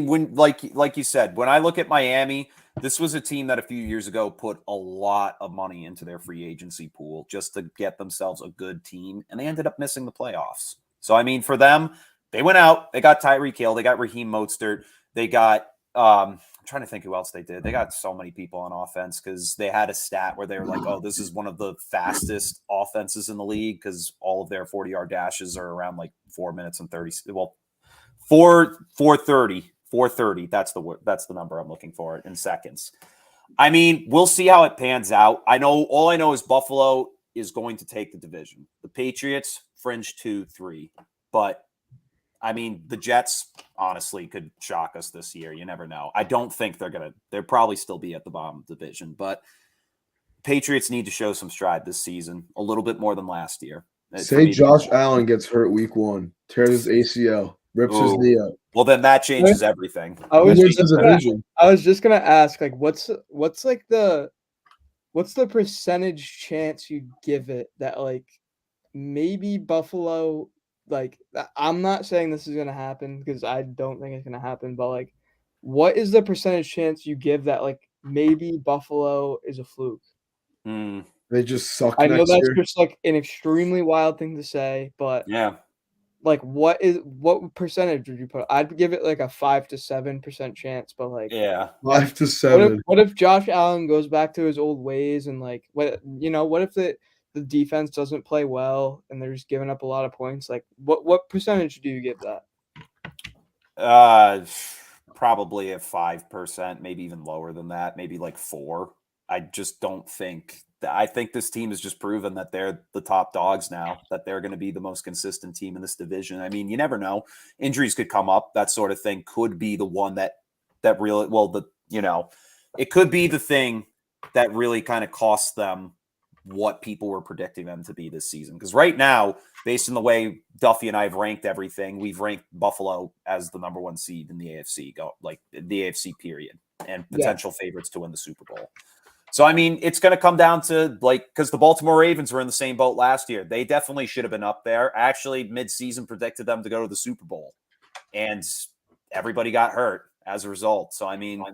when like you said, when I look at Miami, this was a team that a few years ago put a lot of money into their free agency pool just to get themselves a good team, and they ended up missing the playoffs. So I mean, for them, they went out, they got Tyreek Hill, they got Raheem Mostert, they got I'm trying to think who else they did. They got so many people on offense because they had a stat where they were like, oh, this is one of the fastest offenses in the league because all of their 40-yard dashes are around like 4 minutes and 30. Well, 430. That's the number I'm looking for in seconds. I mean, we'll see how it pans out. All I know is Buffalo is going to take the division. The Patriots, fringe 2-3. But I mean, the Jets honestly could shock us this year. You never know. I don't think they'll probably still be at the bottom of the division, but Patriots need to show some stride this season, a little bit more than last year. Say Josh Allen gets hurt week 1, tears his ACL, rips his knee up. Well, then that changes everything. I was just gonna ask, like, what's the percentage chance you give it that, like, maybe Buffalo, like, I'm not saying this is gonna happen because I don't think it's gonna happen, but, like, what is the percentage chance you give that, like, maybe Buffalo is a fluke? They just suck I know next that's year. just, like, an extremely wild thing to say, but Yeah. like, what percentage would you put? I'd give it, like, a 5 to 7% chance, but, like, Yeah. 5 to 7. what if Josh Allen goes back to his old ways and, like, what if the defense doesn't play well and they're just giving up a lot of points? Like, what percentage do you give that? Probably at 5%, maybe even lower than that, maybe like 4. I just don't think that. I think this team has just proven that they're the top dogs now, that they're going to be the most consistent team in this division. I mean, you never know. Injuries could come up. That sort of thing could be the one that really, it could be the thing that really kind of costs them what people were predicting them to be this season. Because right now, based on the way Duffy and I have ranked everything, we've ranked Buffalo as the number 1 seed in the AFC, the AFC period, and potential favorites to win the Super Bowl. So, I mean, it's going to come down to, like, because the Baltimore Ravens were in the same boat last year. They definitely should have been up there. I actually, mid-season, predicted them to go to the Super Bowl, and everybody got hurt as a result. So, I mean,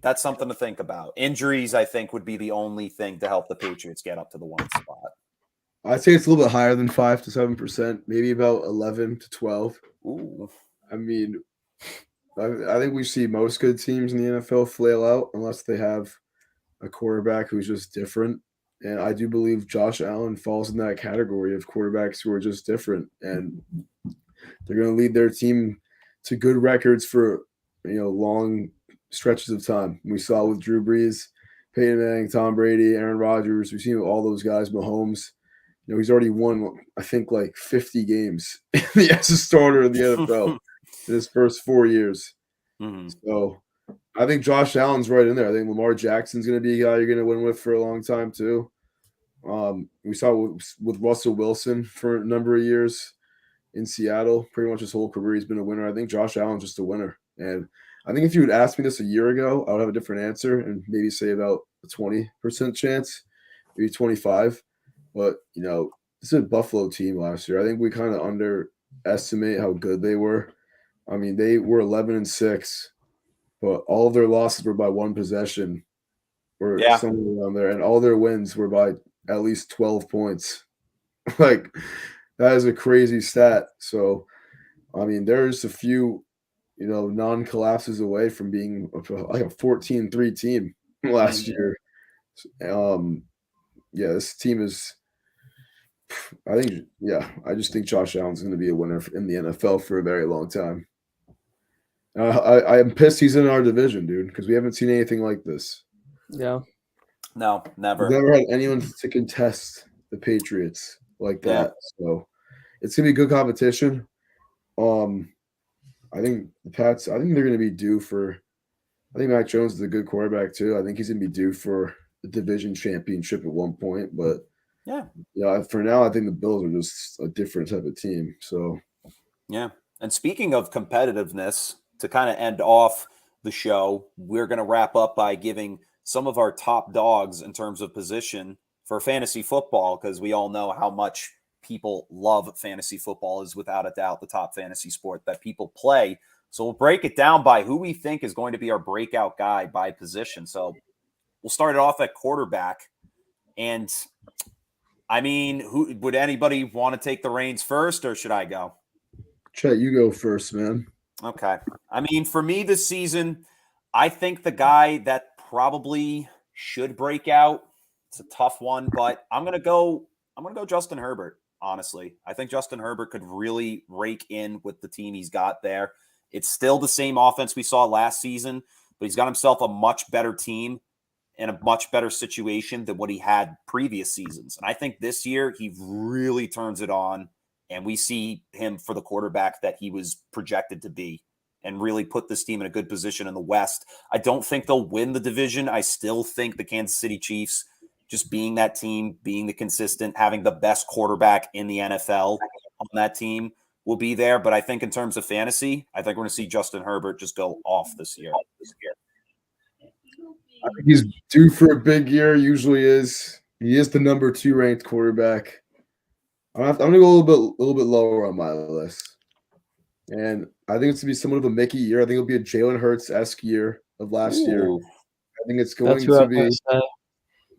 that's something to think about. Injuries, I think, would be the only thing to help the Patriots get up to the 1 spot. I'd say it's a little bit higher than 5 to 7%, maybe about 11 to 12. Ooh. I mean, I think we see most good teams in the NFL flail out unless they have a quarterback who's just different. And I do believe Josh Allen falls in that category of quarterbacks who are just different. And they're going to lead their team to good records for, long stretches of time. We saw with Drew Brees, Peyton Manning, Tom Brady, Aaron Rodgers. We've seen all those guys, Mahomes. He's already won, I think, like 50 games as a starter in the NFL in his first 4 years. Mm-hmm. So I think Josh Allen's right in there. I think Lamar Jackson's going to be a guy you're going to win with for a long time too. We saw with Russell Wilson for a number of years in Seattle. Pretty much his whole career, he's been a winner. I think Josh Allen's just a winner. And I think if you had asked me this a year ago, I would have a different answer and maybe say about a 20% chance, maybe 25. But, this is a Buffalo team last year. I think we kind of underestimate how good they were. I mean, they were 11-6, but all of their losses were by 1 possession or somewhere around there. And all their wins were by at least 12 points. Like, that is a crazy stat. So, I mean, there's a few, non-collapses away from being like a 14-3 team last year. This team is – I just think Josh Allen's going to be a winner in the NFL for a very long time. I'm pissed he's in our division, dude, because we haven't seen anything like this. Yeah. No, never. We've never had anyone to contest the Patriots like that. So it's going to be good competition. I think the Pats, I think they're going to be due for – I think Mac Jones is a good quarterback too. I think he's going to be due for the division championship at one point, but for now, I think the Bills are just a different type of team. So, yeah. And speaking of competitiveness, to kind of end off the show, we're going to wrap up by giving some of our top dogs in terms of position for fantasy football, because we all know how much people love fantasy football is without a doubt the top fantasy sport that people play. So we'll break it down by who we think is going to be our breakout guy by position. So we'll start it off at quarterback. And I mean, who would anybody want to take the reins first, or should I go? Chet, you go first, man. Okay. I mean, for me this season, I think the guy that probably should break out, it's a tough one, but I'm going to go Justin Herbert, honestly. I think Justin Herbert could really rake in with the team he's got there. It's still the same offense we saw last season, but he's got himself a much better team. in a much better situation than what he had previous seasons. And I think this year he really turns it on, and we see him for the quarterback that he was projected to be and really put this team in a good position in the West. I don't think they'll win the division. I still think the Kansas City Chiefs, just being that team, being the consistent, having the best quarterback in the NFL on that team, will be there. But I think in terms of fantasy, I think we're going to see Justin Herbert just go off this year. I think he's due for a big year. Usually is. He is the number 2 ranked quarterback. I'm going to go a little bit lower on my list, and I think it's going to be somewhat of a Mickey year. I think it'll be a Jalen Hurts-esque year of last year. Ooh. I think it's That's going what to I be. was gonna say.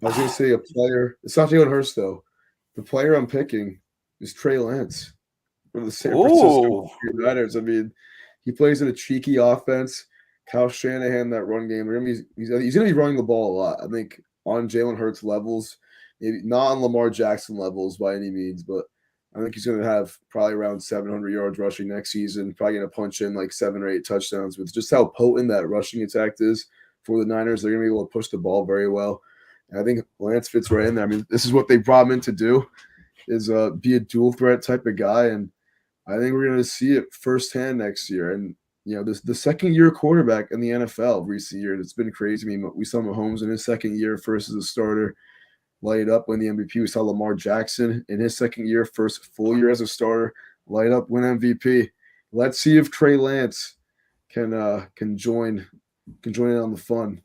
I was going to say a player. It's not Jalen Hurts though. The player I'm picking is Trey Lance from the San Francisco 49ers. I mean, he plays in a cheeky offense. Kyle Shanahan, that run game. He's going to be running the ball a lot. I think on Jalen Hurts levels, maybe not on Lamar Jackson levels by any means, but I think he's going to have probably around 700 yards rushing next season. Probably going to punch in like 7 or 8 touchdowns with just how potent that rushing attack is for the Niners. They're going to be able to push the ball very well. And I think Lance fits right in there. I mean, this is what they brought him in to do, is be a dual threat type of guy. And I think we're going to see it firsthand next year. And, you know, the second year quarterback in the NFL recent years, it's been crazy. I mean, we saw Mahomes in his second year, first as a starter, light up, win the MVP. We saw Lamar Jackson in his second year, first full year as a starter, light up, win MVP. Let's see if Trey Lance can join in on the fun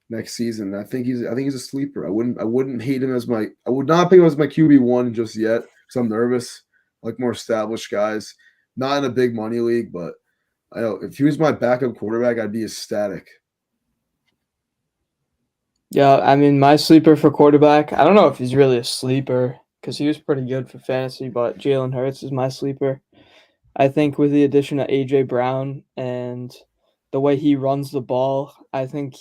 next season. I think he's a sleeper. I wouldn't hate him as I would not pick him as my QB1 just yet because I'm nervous. I like more established guys. Not in a big money league, but I know if he was my backup quarterback, I'd be ecstatic. Yeah, I mean, my sleeper for quarterback, I don't know if he's really a sleeper because he was pretty good for fantasy, but Jalen Hurts is my sleeper. I think with the addition of A.J. Brown and the way he runs the ball, I think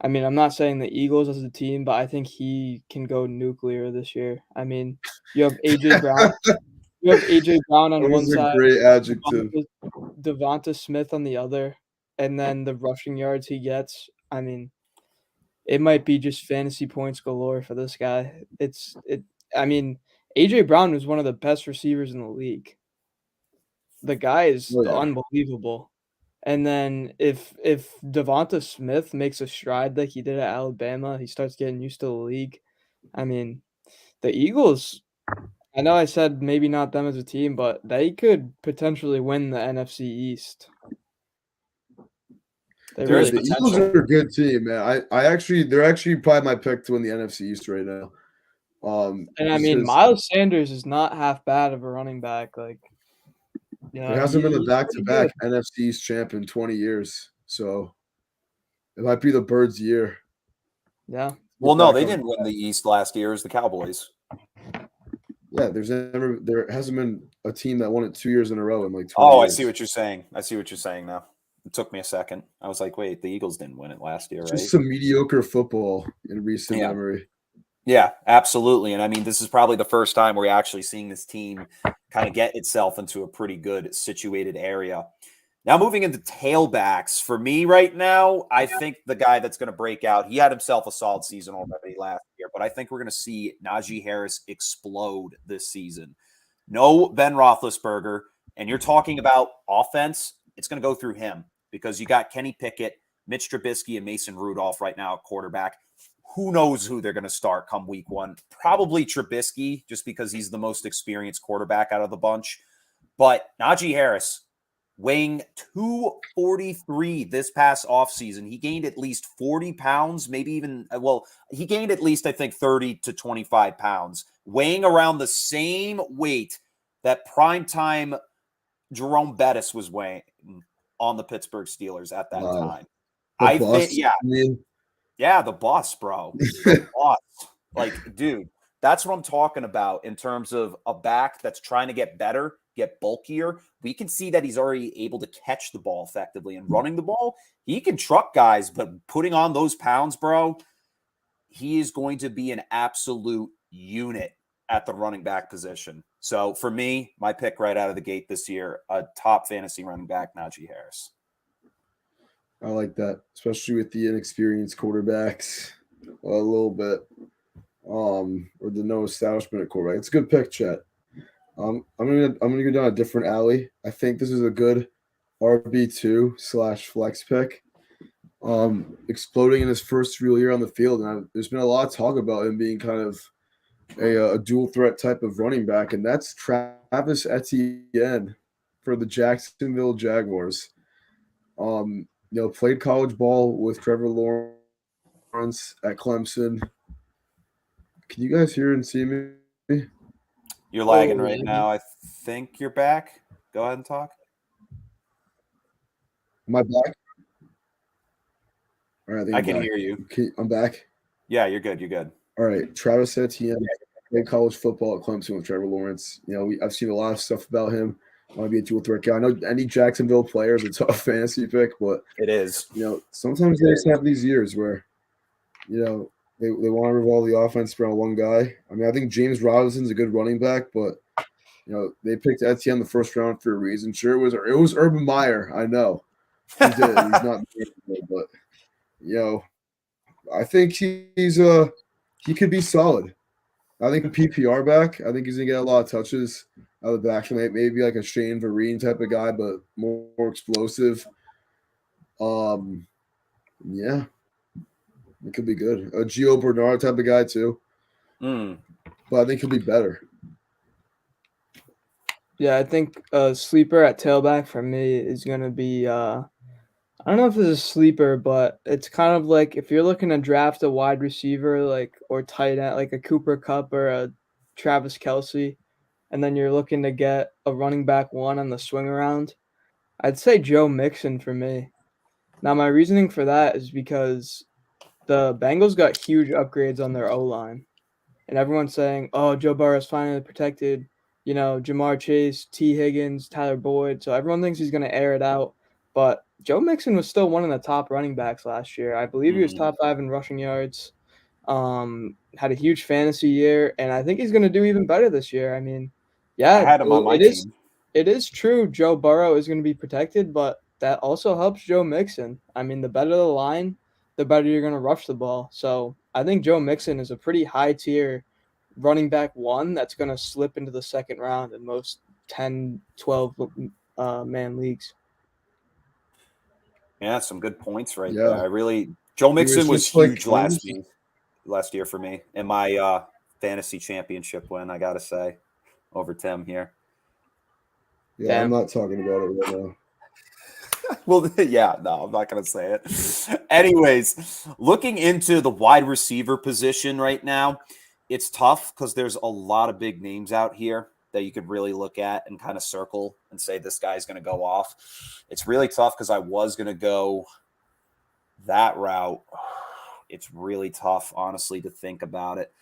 I'm not saying the Eagles as a team, but I think he can go nuclear this year. I mean, you have A.J. Brown. You have A.J. Brown on That one was a side, great adjective. Devonta Smith on the other, and then the rushing yards he gets. I mean, it might be just fantasy points galore for this guy. I mean, A.J. Brown was one of the best receivers in the league. The guy is Oh, yeah. unbelievable. And then if Devonta Smith makes a stride like he did at Alabama, he starts getting used to the league. I mean, the Eagles, I know I said maybe not them as a team, but they could potentially win the NFC East. There is The Eagles potential. are a good team, man. They're actually probably my pick to win the NFC East right now. And I mean, Miles Sanders is not half bad of a running back. Like, you know, there hasn't been a he's pretty back-to-back good. NFC East champ in 20 years, so it might be the Birds' year. Yeah. Well, no, they Back on didn't win the East last year as the Cowboys. Yeah, there hasn't been a team that won it 2 years in a row in like 20 Oh, years. I see what you're saying. I see what you're saying now. It took me a second. I was like, wait, the Eagles didn't win it last year, right? Just some mediocre football in recent Yeah. memory. Yeah, absolutely. And I mean, this is probably the first time we're actually seeing this team kind of get itself into a pretty good situated area. Now, moving into tailbacks, for me right now, I think the guy that's going to break out, he had himself a solid season already last year, but I think we're going to see Najee Harris explode this season. No Ben Roethlisberger, and you're talking about offense, it's going to go through him because you got Kenny Pickett, Mitch Trubisky, and Mason Rudolph right now at quarterback. Who knows who they're going to start come week 1? Probably Trubisky, just because he's the most experienced quarterback out of the bunch. But Najee Harris, weighing 243 this past offseason, he gained at least 40 pounds, maybe even, he gained at least, I think, 30 to 25 pounds, weighing around the same weight that primetime Jerome Bettis was weighing on the Pittsburgh Steelers at that time. The bus, Yeah, the bus, bro. The bus. Like, dude, that's what I'm talking about in terms of a back that's trying to get better, get bulkier. We can see that he's already able to catch the ball effectively and running the ball. He can truck guys, but putting on those pounds, bro, he is going to be an absolute unit at the running back position. So for me, my pick right out of the gate this year, a top fantasy running back, Najee Harris. I like that, especially with the inexperienced quarterbacks. A little bit, or the no establishment at quarterback. It's a good pick, Chet. I'm gonna go down a different alley. I think this is a good RB2/flex pick. Exploding in his first real year on the field, and there's been a lot of talk about him being kind of a dual threat type of running back, and that's Travis Etienne for the Jacksonville Jaguars. Played college ball with Trevor Lawrence at Clemson. Can you guys hear and see me? You're lagging Oh, right now. I think you're back. Go ahead and talk. Am I back? All right, I can hear you. Okay, I'm back. Yeah, you're good. You're good. All right, Travis Etienne played college football at Clemson with Trevor Lawrence. I've seen a lot of stuff about him. I want to be a dual threat guy. I know any Jacksonville player is a tough fantasy pick, but It is. sometimes they just have these years where, they want to revolve the offense around one guy. I mean, I think James Robinson's a good running back, but they picked Etienne the first round for a reason. Sure, it was Urban Meyer. I know he did. He's not, but I think he could be solid. I think a PPR back. I think he's gonna get a lot of touches out of the backfield. Maybe like a Shane Vereen type of guy, but more explosive. Yeah, it could be good. A Gio Bernard type of guy too. But I think he'll be better. Yeah, I think a sleeper at tailback for me is gonna be I don't know if it's a sleeper, but it's kind of like if you're looking to draft a wide receiver or tight end, like a Cooper Kupp or a Travis Kelce, and then you're looking to get a running back one on the swing around, I'd say Joe Mixon for me. Now, my reasoning for that is because the Bengals got huge upgrades on their O-line, and everyone's saying, oh, Joe Burrow's finally protected, Jamar Chase, T. Higgins, Tyler Boyd, so everyone thinks he's going to air it out. But Joe Mixon was still one of the top running backs last year. I believe he was top 5 in rushing yards. Had a huge fantasy year, and I think he's going to do even better this year. I mean, yeah, I had him on my team. It is true Joe Burrow is going to be protected, but that also helps Joe Mixon. I mean, the better the line, the better you're going to rush the ball. So I think Joe Mixon is a pretty high tier running back one that's going to slip into the second round in most 10, 12 man leagues. Yeah, some good points there. Joe Mixon was huge last year for me in my fantasy championship win, I got to say, over Tim here. Yeah, damn. I'm not talking about it right now. Well, yeah, no, I'm not going to say it. Anyways, looking into the wide receiver position right now, it's tough because there's a lot of big names out here that you could really look at and kind of circle and say this guy's going to go off. It's really tough because I was going to go that route. It's really tough, honestly, to think about it.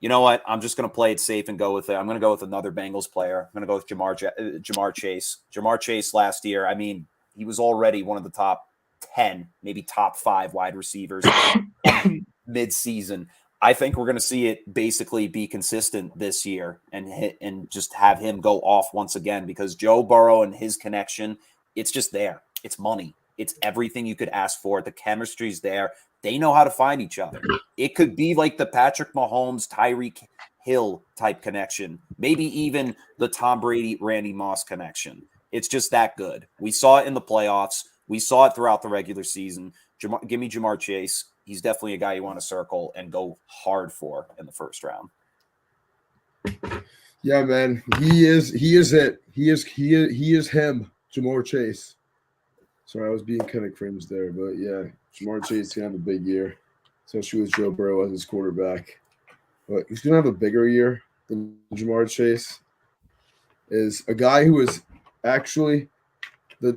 You know what? I'm just going to play it safe and go with it. I'm going to go with another Bengals player. I'm going to go with Jamar Chase. Jamar Chase last year, I mean, he was already one of the top 10, maybe top 5 wide receivers mid-season. I think we're going to see it basically be consistent this year and just have him go off once again because Joe Burrow and his connection, it's just there. It's money. It's everything you could ask for. The chemistry's there. They know how to find each other. It could be like the Patrick Mahomes, Tyreek Hill type connection, maybe even the Tom Brady, Randy Moss connection. It's just that good. We saw it in the playoffs. We saw it throughout the regular season. Give me Jamar Chase. He's definitely a guy you want to circle and go hard for in the first round. Yeah, man. He is it. He is him, Jamar Chase. Sorry, I was being kind of cringe there, but yeah, Jamar Chase is going to have a big year, especially with Joe Burrow as his quarterback. But he's going to have a bigger year than Jamar Chase. Is a guy who is actually no,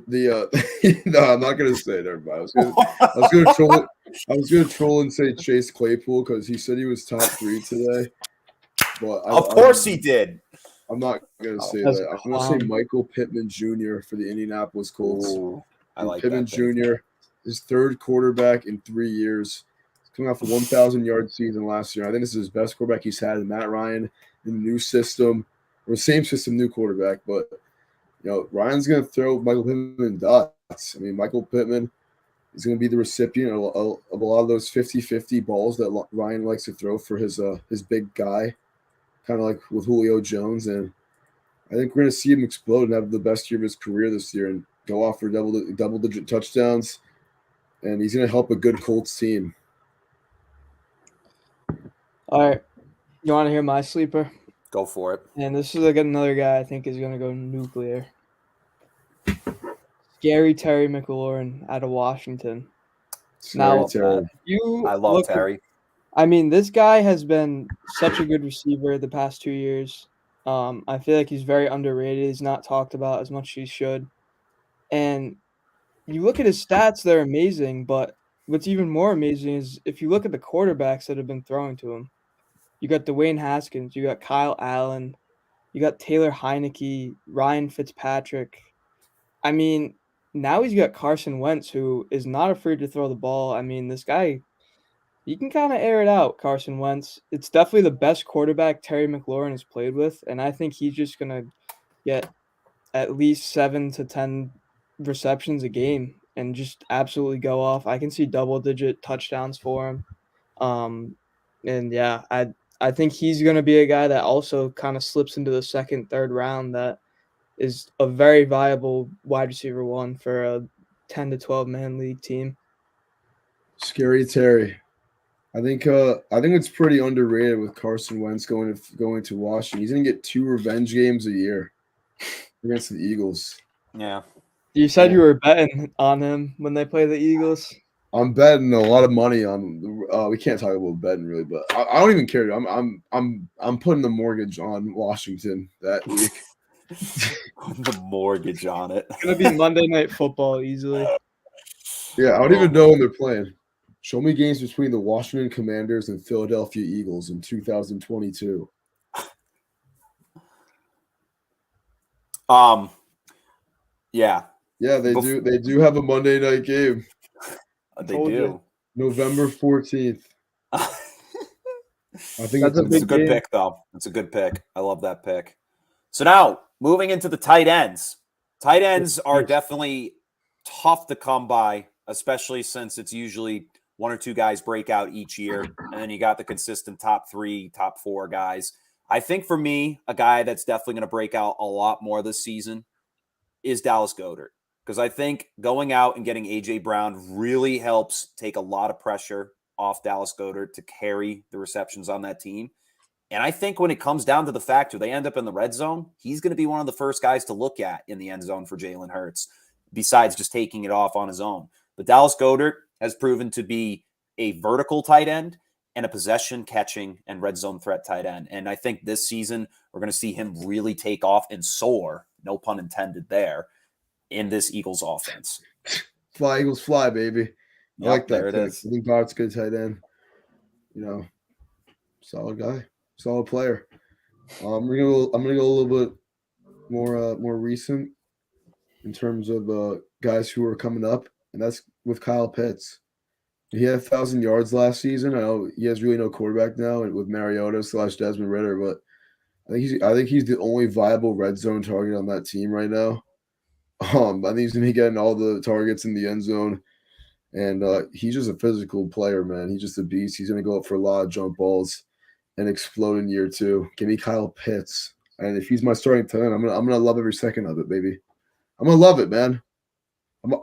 I'm not going to say it, everybody. I was going to troll it. I was going to troll and say Chase Claypool because he said he was top 3 today. But of course he did. I'm not going to say that. I'm going to say Michael Pittman Jr. for the Indianapolis Colts. Ooh, I like Pittman that Jr., his third quarterback in 3 years. He's coming off a 1,000-yard season last year. I think this is his best quarterback he's had. Matt Ryan in the new system, or same system, new quarterback. But, Ryan's going to throw Michael Pittman dots. I mean, Michael Pittman He's going to be the recipient of a lot of those 50-50 balls that Ryan likes to throw for his big guy, kind of like with Julio Jones. And I think we're going to see him explode and have the best year of his career this year and go off for double-digit touchdowns. And he's going to help a good Colts team. All right. You want to hear my sleeper? Go for it. And this is like another guy I think is going to go nuclear. Scary Terry McLaurin out of Washington. Scary Terry. I love Terry. I mean, this guy has been such a good receiver the past 2 years. I feel like he's very underrated. He's not talked about as much as he should. And you look at his stats, they're amazing. But what's even more amazing is if you look at the quarterbacks that have been throwing to him. You got Dwayne Haskins, you got Kyle Allen, you got Taylor Heineke, Ryan Fitzpatrick. I mean, now he's got Carson Wentz, who is not afraid to throw the ball. I mean, this guy, he can kind of air it out, Carson Wentz. It's definitely the best quarterback Terry McLaurin has played with, and I think he's just going to get at least 7 to 10 receptions a game and just absolutely go off. I can see double-digit touchdowns for him. And yeah, I think he's going to be a guy that also kind of slips into the second, third round that is a very viable wide receiver one for a 10 to 12 man league team. Scary Terry. I think it's pretty underrated with Carson Wentz going to Washington. He's going to get 2 revenge games a year against the Eagles. Yeah. You said you were betting on him when they play the Eagles. I'm betting a lot of money on. We can't talk about betting really, but I don't even care. I'm putting the mortgage on Washington that week. The mortgage on it. It's gonna be Monday Night Football easily. Yeah, I don't even know when they're playing. Show me games between the Washington Commanders and Philadelphia Eagles in 2022. Yeah. Yeah, they do. They do have a Monday night game. They do. November 14th. I think That's it's a good pick, though. It's a good pick. I love that pick. So now, moving into the tight ends. Tight ends are definitely tough to come by, especially since it's usually 1 or 2 guys break out each year, and then you got the consistent top 3, top 4 guys. I think for me, a guy that's definitely going to break out a lot more this season is Dallas Goedert. Because I think going out and getting A.J. Brown really helps take a lot of pressure off Dallas Goedert to carry the receptions on that team. And I think when it comes down to the fact who they end up in the red zone, he's going to be one of the first guys to look at in the end zone for Jalen Hurts, besides just taking it off on his own. But Dallas Goedert has proven to be a vertical tight end and a possession catching and red zone threat tight end. And I think this season we're going to see him really take off and soar, no pun intended there, in this Eagles offense. Fly, Eagles, fly, baby. I like that. There it is. I think Bart's a good tight end. Solid guy, solid player. I'm gonna go a little bit more recent in terms of guys who are coming up, and that's with Kyle Pitts. He had 1,000 yards last season. I know he has really no quarterback now with Mariota / Desmond Ridder, but I think he's the only viable red zone target on that team right now. I think he's gonna be getting all the targets in the end zone, and he's just a physical player, man. He's just a beast. He's gonna go up for a lot of jump balls and explode in year 2. Give me Kyle Pitts, and if he's my starting tight end, I'm gonna love every second of it, baby. I'm gonna love it, man.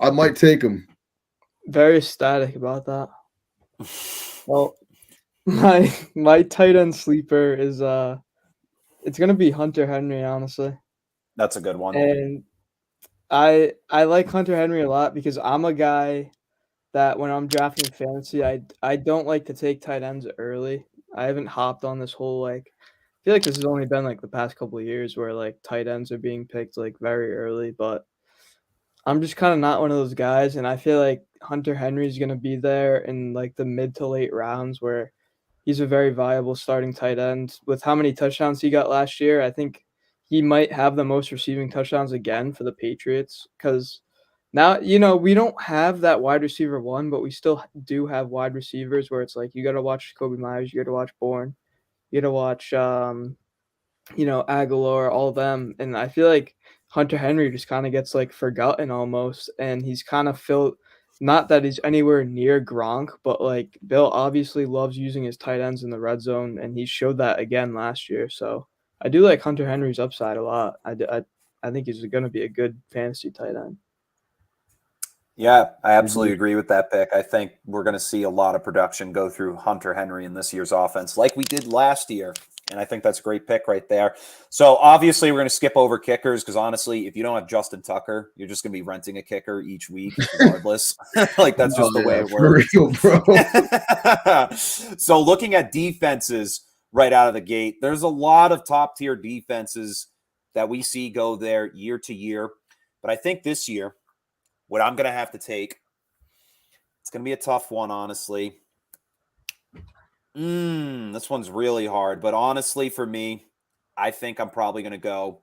I might take him. Very ecstatic about that. Well, my tight end sleeper is it's gonna be Hunter Henry, honestly. That's a good one. And I like Hunter Henry a lot because I'm a guy that when I'm drafting fantasy, I don't like to take tight ends early. I haven't hopped on this whole I feel like this has only been the past couple of years where tight ends are being picked very early, but I'm just kind of not one of those guys, and I feel like Hunter Henry is going to be there in the mid to late rounds where he's a very viable starting tight end. With how many touchdowns he got last year, I think he might have the most receiving touchdowns again for the Patriots because now, we don't have that wide receiver one, but we still do have wide receivers where it's you got to watch Kobe Myers, you got to watch Bourne, you got to watch, Aguilar, all of them. And I feel like Hunter Henry just kind of gets forgotten almost. And he's kind of filled not that he's anywhere near Gronk, but like Bill obviously loves using his tight ends in the red zone, and he showed that again last year. So I do like Hunter Henry's upside a lot. I think he's going to be a good fantasy tight end. Yeah, I absolutely agree with that pick. I think we're going to see a lot of production go through Hunter Henry in this year's offense, like we did last year. And I think that's a great pick right there. So obviously we're going to skip over kickers because honestly, if you don't have Justin Tucker, you're just going to be renting a kicker each week regardless. Like that's just the way it works. For real, bro. So looking at defenses right out of the gate, there's a lot of top tier defenses that we see go there year to year. But I think this year, what I'm going to have to take, it's going to be a tough one, honestly. This one's really hard, but honestly, for me, I think I'm probably going to go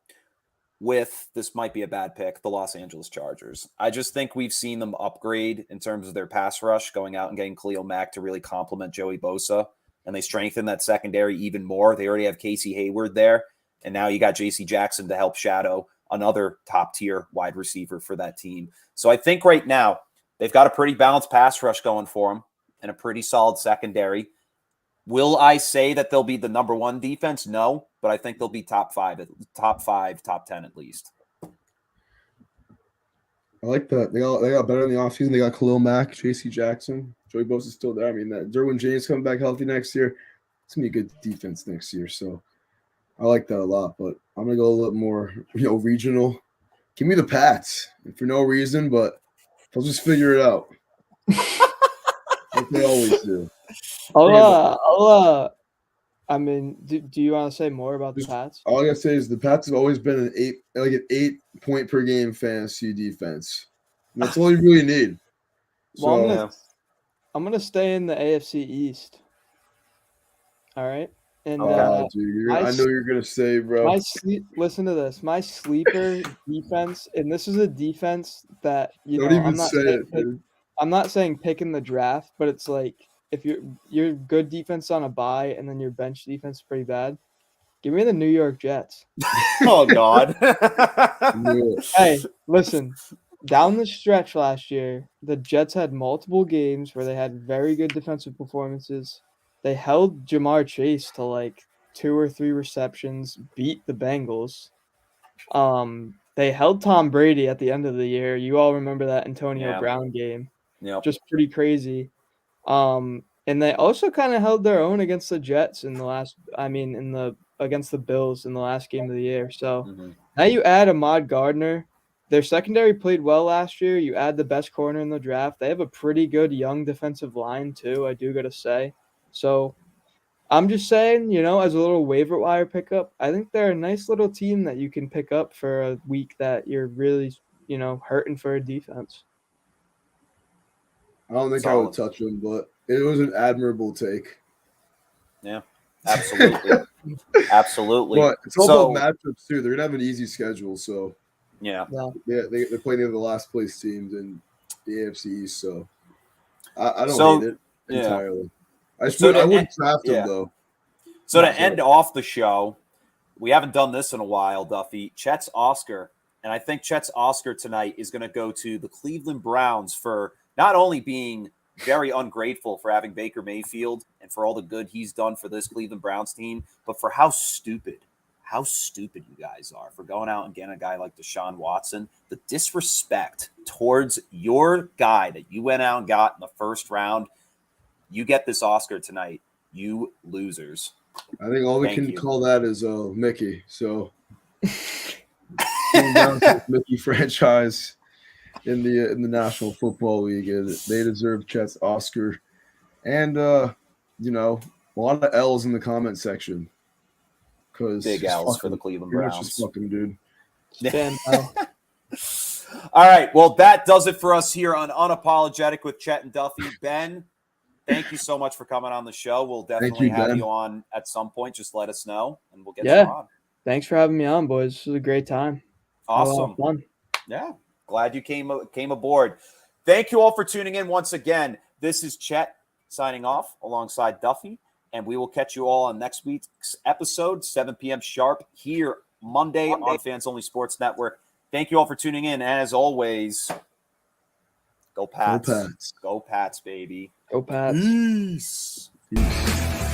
with, this might be a bad pick, the Los Angeles Chargers. I just think we've seen them upgrade in terms of their pass rush, going out and getting Khalil Mack to really complement Joey Bosa, and they strengthen that secondary even more. They already have Casey Hayward there, and now you got J.C. Jackson to help shadow another top-tier wide receiver for that team. So I think right now they've got a pretty balanced pass rush going for them and a pretty solid secondary. Will I say that they'll be the number one defense? No, but I think they'll be top five, top 10 at least. I like that. They got better in the offseason. They got Khalil Mack, J.C. Jackson. Joey Bosa's still there. I mean, that Derwin James coming back healthy next year. It's going to be a good defense next year. So I like that a lot, but I'm going to go a little more, regional. Give me the Pats for no reason, but they'll just figure it out. Like they always do. I mean, do you want to say more about the Pats? All I gotta say is the Pats have always been an 8 point per game fantasy defense. And that's all you really need. Well, I'm gonna stay in the AFC East. All right, and dude, I know you're gonna say, bro. Listen to this. My sleeper defense, and this is a defense that Don't even say it, dude. I'm not saying pick in the draft, but it's like if you're good defense on a bye and then your bench defense is pretty bad, give me the New York Jets. Oh, God. Hey, listen, down the stretch last year, the Jets had multiple games where they had very good defensive performances. They held Jamar Chase to like 2 or 3 receptions, beat the Bengals. They held Tom Brady at the end of the year. You all remember that Antonio Brown game. Yeah. Just pretty crazy. And they also kind of held their own against the Jets against the Bills in the last game of the year. So now you add Ahmad Gardner. Their secondary played well last year. You add the best corner in the draft. They have a pretty good young defensive line too, I do gotta say. So I'm just saying, as a little waiver wire pickup, I think they're a nice little team that you can pick up for a week that you're really, hurting for a defense. I don't think I would touch them, but it was an admirable take. Yeah, absolutely. Absolutely. But it's all about matchups, too. They're going to have an easy schedule, so. Yeah. They're playing the last place teams in the AFC East, so I don't hate it entirely. I wouldn't draft them, though. So to end off the show, we haven't done this in a while, Duffy. Chet's Oscar, and I think Chet's Oscar tonight is going to go to the Cleveland Browns for not only being very ungrateful for having Baker Mayfield and for all the good he's done for this Cleveland Browns team, but for how stupid you guys are for going out and getting a guy like Deshaun Watson. The disrespect towards your guy that you went out and got in the first round. You get this Oscar tonight, you losers. I think all we can call that is Mickey. So down to the Mickey franchise in the National Football League, they deserve Chet's Oscar, and a lot of L's in the comment section. Big L's for the Cleveland Browns. Just fucking dude. All right, well that does it for us here on Unapologetic with Chet and Duffy. Ben, thank you so much for coming on the show. We'll definitely have you on at some point. Just let us know, and we'll get you on. Thanks for having me on, boys. This was a great time. Awesome. Fun. Yeah, glad you came aboard. Thank you all for tuning in once again. This is Chet signing off alongside Duffy, and we will catch you all on next week's episode, 7 p.m. sharp, here Monday on Fans Only Sports Network. Thank you all for tuning in, and as always, Go Pats. Pats. Go Pats, baby. Go Pats. Peace. Peace.